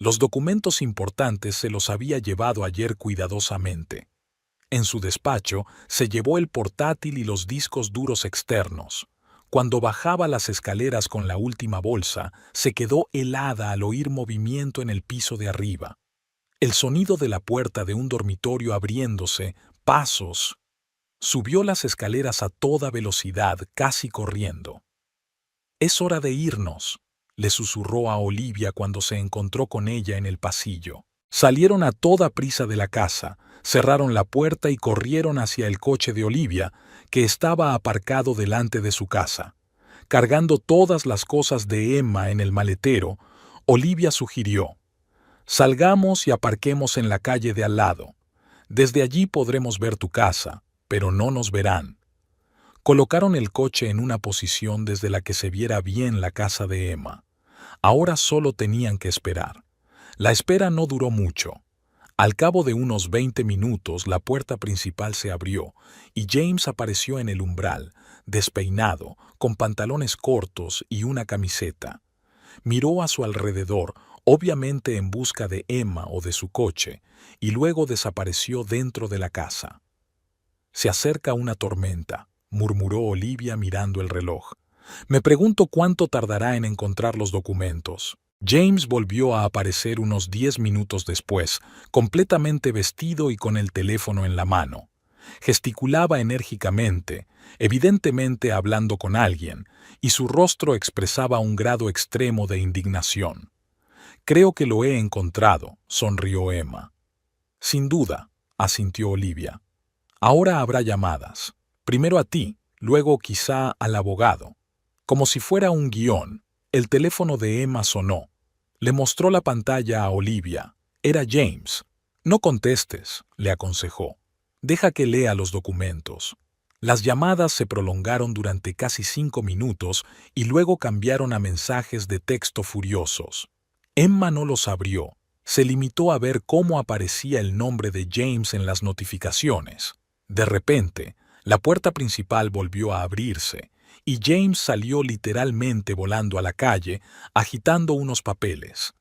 Los documentos importantes se los había llevado ayer cuidadosamente. En su despacho se llevó el portátil y los discos duros externos. Cuando bajaba las escaleras con la última bolsa, se quedó helada al oír movimiento en el piso de arriba. El sonido de la puerta de un dormitorio abriéndose, pasos. Subió las escaleras a toda velocidad, casi corriendo. «Es hora de irnos», le susurró a Olivia cuando se encontró con ella en el pasillo. Salieron a toda prisa de la casa, cerraron la puerta y corrieron hacia el coche de Olivia, que estaba aparcado delante de su casa. Cargando todas las cosas de Emma en el maletero, Olivia sugirió: «Salgamos y aparquemos en la calle de al lado. Desde allí podremos ver tu casa, pero no nos verán». Colocaron el coche en una posición desde la que se viera bien la casa de Emma. Ahora solo tenían que esperar. La espera no duró mucho. Al cabo de unos 20 minutos la puerta principal se abrió y James apareció en el umbral, despeinado, con pantalones cortos y una camiseta. Miró a su alrededor, obviamente en busca de Emma o de su coche, y luego desapareció dentro de la casa. «Se acerca una tormenta», murmuró Olivia mirando el reloj. «Me pregunto cuánto tardará en encontrar los documentos». James volvió a aparecer unos 10 minutos después, completamente vestido y con el teléfono en la mano. Gesticulaba enérgicamente, evidentemente hablando con alguien, y su rostro expresaba un grado extremo de indignación. «Creo que lo he encontrado», sonrió Emma. «Sin duda», asintió Olivia. «Ahora habrá llamadas. Primero a ti, luego quizá al abogado». Como si fuera un guión, el teléfono de Emma sonó. Le mostró la pantalla a Olivia. Era James. «No contestes», le aconsejó. «Deja que lea los documentos». Las llamadas se prolongaron durante casi 5 minutos y luego cambiaron a mensajes de texto furiosos. Emma no los abrió. Se limitó a ver cómo aparecía el nombre de James en las notificaciones. De repente, la puerta principal volvió a abrirse y James salió literalmente volando a la calle, agitando unos papeles.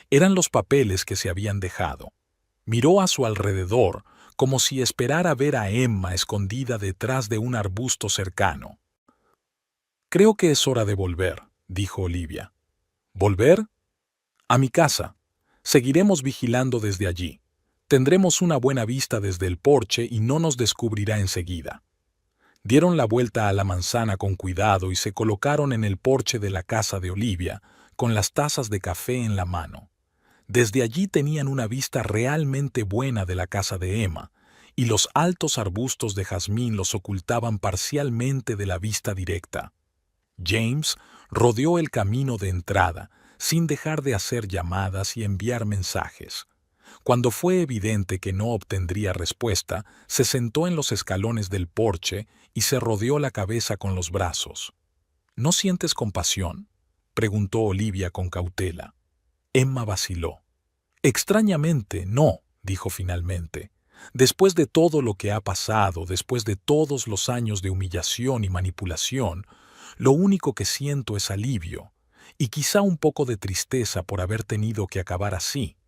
Eran los papeles que se habían dejado. Miró a su alrededor, como si esperara ver a Emma escondida detrás de un arbusto cercano. «Creo que es hora de volver», dijo Olivia. «¿Volver?» «A mi casa. Seguiremos vigilando desde allí. Tendremos una buena vista desde el porche y no nos descubrirá enseguida». Dieron la vuelta a la manzana con cuidado y se colocaron en el porche de la casa de Olivia, con las tazas de café en la mano. Desde allí tenían una vista realmente buena de la casa de Emma, y los altos arbustos de jazmín los ocultaban parcialmente de la vista directa. James rodeó el camino de entrada, sin dejar de hacer llamadas y enviar mensajes. Cuando fue evidente que no obtendría respuesta, se sentó en los escalones del porche y se rodeó la cabeza con los brazos. «¿No sientes compasión?», preguntó Olivia con cautela. Emma vaciló. «Extrañamente, no», dijo finalmente. «Después de todo lo que ha pasado, después de todos los años de humillación y manipulación, lo único que siento es alivio, y quizá un poco de tristeza por haber tenido que acabar así».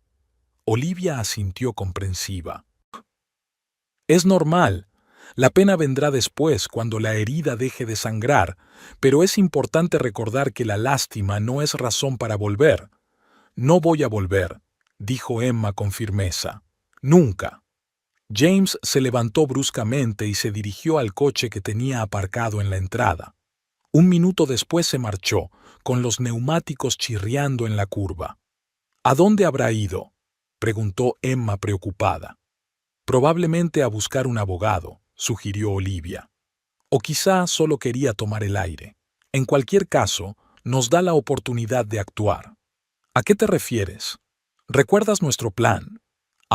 Olivia asintió comprensiva. «Es normal. La pena vendrá después, cuando la herida deje de sangrar, pero es importante recordar que la lástima no es razón para volver». «No voy a volver», dijo Emma con firmeza. «Nunca». James se levantó bruscamente y se dirigió al coche que tenía aparcado en la entrada. Un minuto después se marchó, con los neumáticos chirriando en la curva. «¿A dónde habrá ido?», preguntó Emma preocupada. «Probablemente a buscar un abogado», sugirió Olivia. «O quizá solo quería tomar el aire. En cualquier caso, nos da la oportunidad de actuar». «¿A qué te refieres? ¿Recuerdas nuestro plan?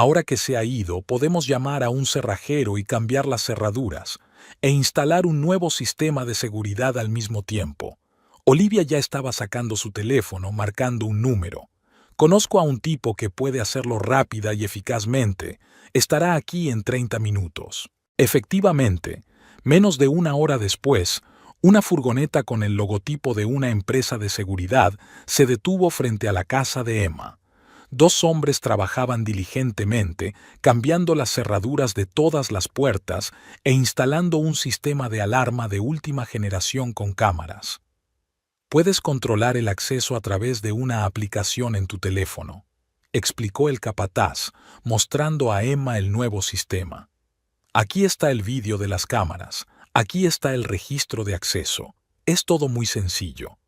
Ahora que se ha ido, podemos llamar a un cerrajero y cambiar las cerraduras, e instalar un nuevo sistema de seguridad al mismo tiempo. Olivia ya estaba sacando su teléfono, marcando un número. Conozco a un tipo que puede hacerlo rápida y eficazmente. Estará aquí en 30 minutos. Efectivamente, menos de una hora después, una furgoneta con el logotipo de una empresa de seguridad se detuvo frente a la casa de Emma. Dos hombres trabajaban diligentemente, cambiando las cerraduras de todas las puertas e instalando un sistema de alarma de última generación con cámaras. Puedes controlar el acceso a través de una aplicación en tu teléfono, explicó el capataz, mostrando a Emma el nuevo sistema. Aquí está el vídeo de las cámaras, aquí está el registro de acceso. Es todo muy sencillo.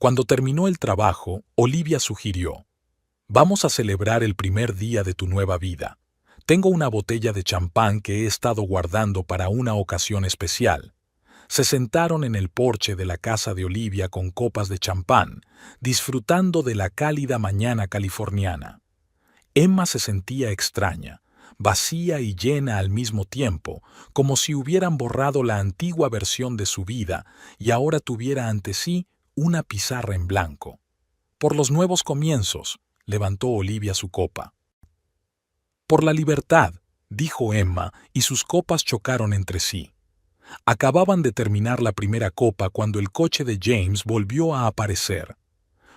Cuando terminó el trabajo, Olivia sugirió: vamos a celebrar el primer día de tu nueva vida. Tengo una botella de champán que he estado guardando para una ocasión especial. Se sentaron en el porche de la casa de Olivia con copas de champán, disfrutando de la cálida mañana californiana. Emma se sentía extraña, vacía y llena al mismo tiempo, como si hubieran borrado la antigua versión de su vida y ahora tuviera ante sí una pizarra en blanco. Por los nuevos comienzos, levantó Olivia su copa. Por la libertad, dijo Emma, y sus copas chocaron entre sí. Acababan de terminar la primera copa cuando el coche de James volvió a aparecer.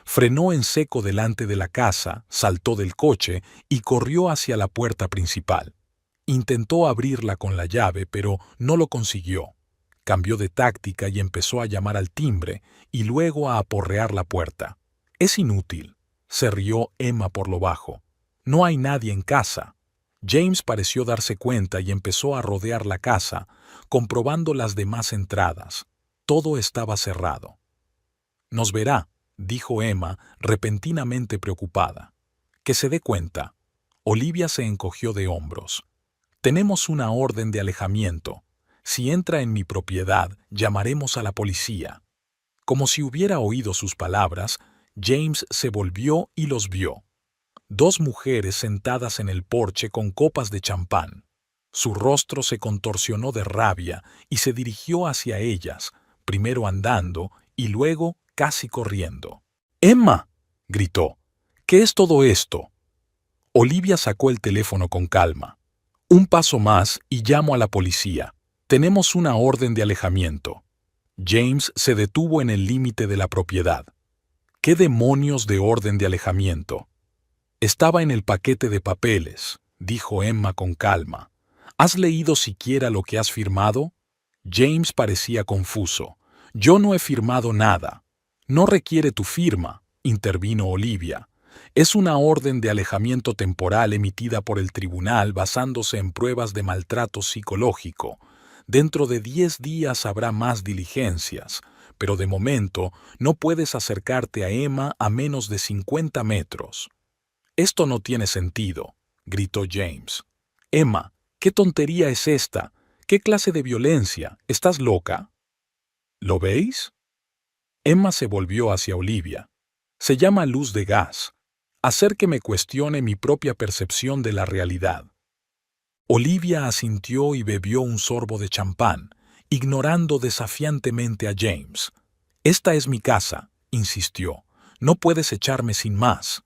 Frenó en seco delante de la casa, saltó del coche y corrió hacia la puerta principal. Intentó abrirla con la llave, pero no lo consiguió. Cambió de táctica y empezó a llamar al timbre y luego a aporrear la puerta. «Es inútil», se rió Emma por lo bajo. «No hay nadie en casa». James pareció darse cuenta y empezó a rodear la casa, comprobando las demás entradas. Todo estaba cerrado. «Nos verá», dijo Emma, repentinamente preocupada. «Que se dé cuenta». Olivia se encogió de hombros. «Tenemos una orden de alejamiento. Si entra en mi propiedad, llamaremos a la policía». Como si hubiera oído sus palabras, James se volvió y los vio. Dos mujeres sentadas en el porche con copas de champán. Su rostro se contorsionó de rabia y se dirigió hacia ellas, primero andando y luego casi corriendo. «¡Emma!», gritó. «¿Qué es todo esto?». Olivia sacó el teléfono con calma. «Un paso más y llamo a la policía. Tenemos una orden de alejamiento». James se detuvo en el límite de la propiedad. «¿Qué demonios de orden de alejamiento?». «Estaba en el paquete de papeles», dijo Emma con calma. «¿Has leído siquiera lo que has firmado?». James parecía confuso. «Yo no he firmado nada». «No requiere tu firma», intervino Olivia. «Es una orden de alejamiento temporal emitida por el tribunal basándose en pruebas de maltrato psicológico. Dentro de 10 días habrá más diligencias, pero de momento no puedes acercarte a Emma a menos de 50 metros». «Esto no tiene sentido», gritó James. «Emma, ¿qué tontería es esta? ¿Qué clase de violencia? ¿Estás loca?». «¿Lo veis?». Emma se volvió hacia Olivia. «Se llama luz de gas. Hacer que me cuestione mi propia percepción de la realidad». Olivia asintió y bebió un sorbo de champán, ignorando desafiantemente a James. «Esta es mi casa», insistió. «No puedes echarme sin más».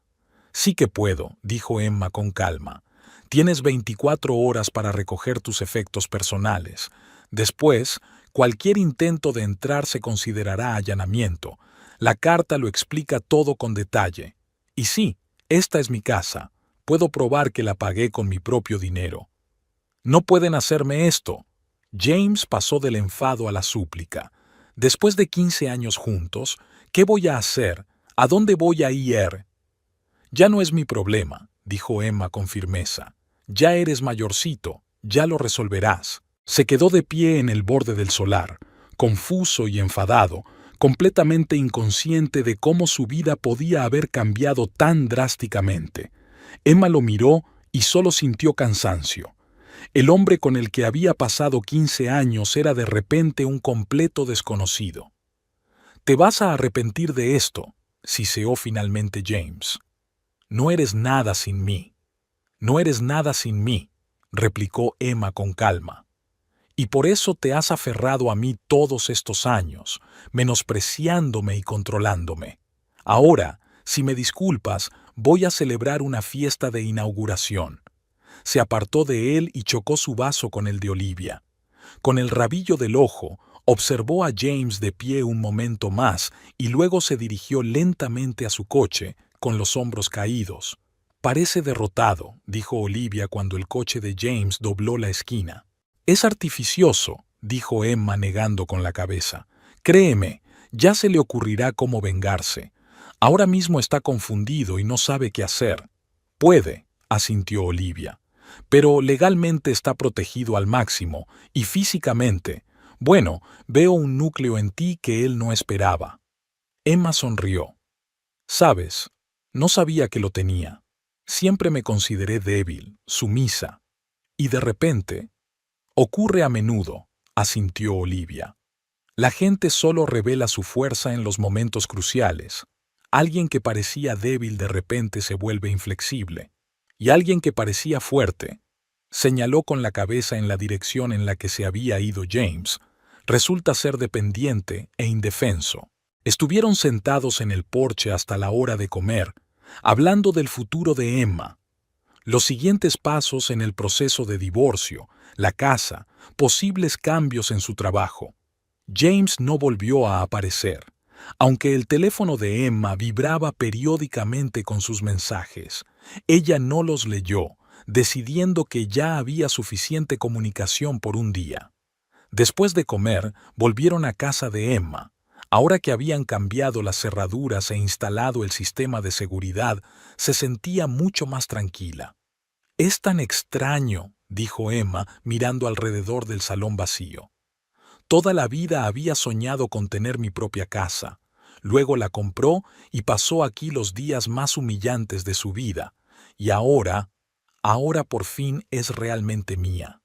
«Sí que puedo», dijo Emma con calma. «Tienes 24 horas para recoger tus efectos personales. Después, cualquier intento de entrar se considerará allanamiento. La carta lo explica todo con detalle. Y sí, esta es mi casa. Puedo probar que la pagué con mi propio dinero». «No pueden hacerme esto». James pasó del enfado a la súplica. «Después de 15 años juntos, ¿qué voy a hacer? ¿A dónde voy a ir?». «Ya no es mi problema», dijo Emma con firmeza. «Ya eres mayorcito, ya lo resolverás». Se quedó de pie en el borde del solar, confuso y enfadado, completamente inconsciente de cómo su vida podía haber cambiado tan drásticamente. Emma lo miró y solo sintió cansancio. El hombre con el que había pasado 15 años era de repente un completo desconocido. «Te vas a arrepentir de esto», siseó finalmente James. «No eres nada sin mí». No eres nada sin mí, replicó Emma con calma. Y por eso te has aferrado a mí todos estos años, menospreciándome y controlándome. Ahora, si me disculpas, voy a celebrar una fiesta de inauguración. Se apartó de él y chocó su vaso con el de Olivia. Con el rabillo del ojo, observó a James de pie un momento más y luego se dirigió lentamente a su coche, con los hombros caídos. Parece derrotado, dijo Olivia cuando el coche de James dobló la esquina. Es artificioso, dijo Emma negando con la cabeza. Créeme, ya se le ocurrirá cómo vengarse. Ahora mismo está confundido y no sabe qué hacer. Puede, asintió Olivia. Pero legalmente está protegido al máximo y físicamente, bueno, veo un núcleo en ti que él no esperaba. Emma sonrió. Sabes, no sabía que lo tenía. Siempre me consideré débil, sumisa. Y de repente, ocurre a menudo, asintió Olivia. La gente solo revela su fuerza en los momentos cruciales. Alguien que parecía débil de repente se vuelve inflexible. Y alguien que parecía fuerte, señaló con la cabeza en la dirección en la que se había ido James, resulta ser dependiente e indefenso. Estuvieron sentados en el porche hasta la hora de comer, hablando del futuro de Emma, los siguientes pasos en el proceso de divorcio, la casa, posibles cambios en su trabajo. James no volvió a aparecer, aunque el teléfono de Emma vibraba periódicamente con sus mensajes. Ella no los leyó, decidiendo que ya había suficiente comunicación por un día. Después de comer, volvieron a casa de Emma. Ahora que habían cambiado las cerraduras e instalado el sistema de seguridad, se sentía mucho más tranquila. «Es tan extraño», dijo Emma mirando alrededor del salón vacío. «Toda la vida había soñado con tener mi propia casa. Luego la compró y pasó aquí los días más humillantes de su vida. Y ahora por fin es realmente mía».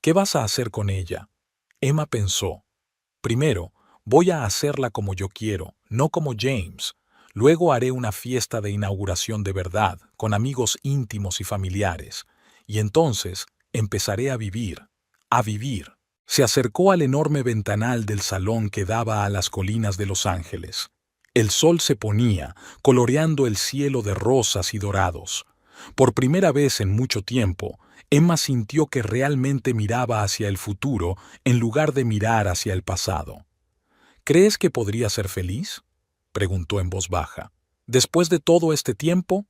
«¿Qué vas a hacer con ella?». Emma pensó. «Primero, voy a hacerla como yo quiero, no como James. Luego haré una fiesta de inauguración de verdad, con amigos íntimos y familiares. Y entonces empezaré a vivir, a vivir». Se acercó al enorme ventanal del salón que daba a las colinas de Los Ángeles. El sol se ponía, coloreando el cielo de rosas y dorados. Por primera vez en mucho tiempo, Emma sintió que realmente miraba hacia el futuro en lugar de mirar hacia el pasado. «¿Crees que podría ser feliz?», preguntó en voz baja. «¿Después de todo este tiempo?».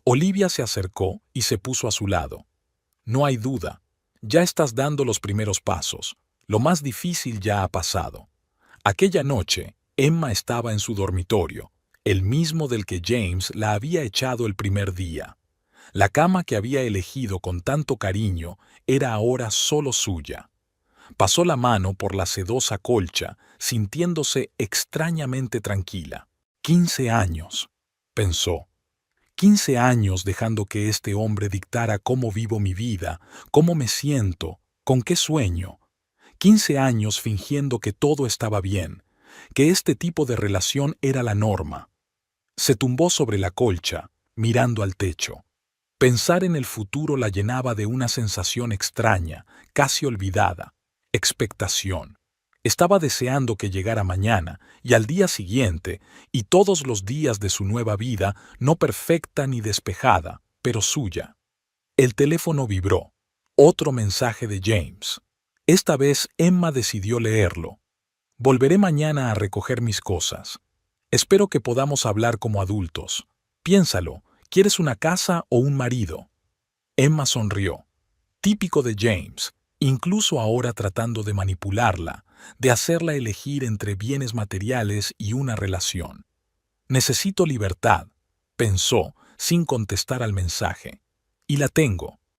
Olivia se acercó y se puso a su lado. «No hay duda. Ya estás dando los primeros pasos. Lo más difícil ya ha pasado». Aquella noche, Emma estaba en su dormitorio, el mismo del que James la había echado el primer día. La cama que había elegido con tanto cariño era ahora solo suya. Pasó la mano por la sedosa colcha, sintiéndose extrañamente tranquila. 15 años, pensó. 15 años dejando que este hombre dictara cómo vivo mi vida, cómo me siento, con qué sueño. 15 años fingiendo que todo estaba bien, que este tipo de relación era la norma. Se tumbó sobre la colcha, mirando al techo. Pensar en el futuro la llenaba de una sensación extraña, casi olvidada. Expectación. Estaba deseando que llegara mañana y al día siguiente y todos los días de su nueva vida, no perfecta ni despejada, pero suya. El teléfono vibró. Otro mensaje de James. Esta vez Emma decidió leerlo. «Volveré mañana a recoger mis cosas. Espero que podamos hablar como adultos. Piénsalo, ¿quieres una casa o un marido?». Emma sonrió. Típico de James, incluso ahora tratando de manipularla, de hacerla elegir entre bienes materiales y una relación. «Necesito libertad», pensó, sin contestar al mensaje. «Y la tengo.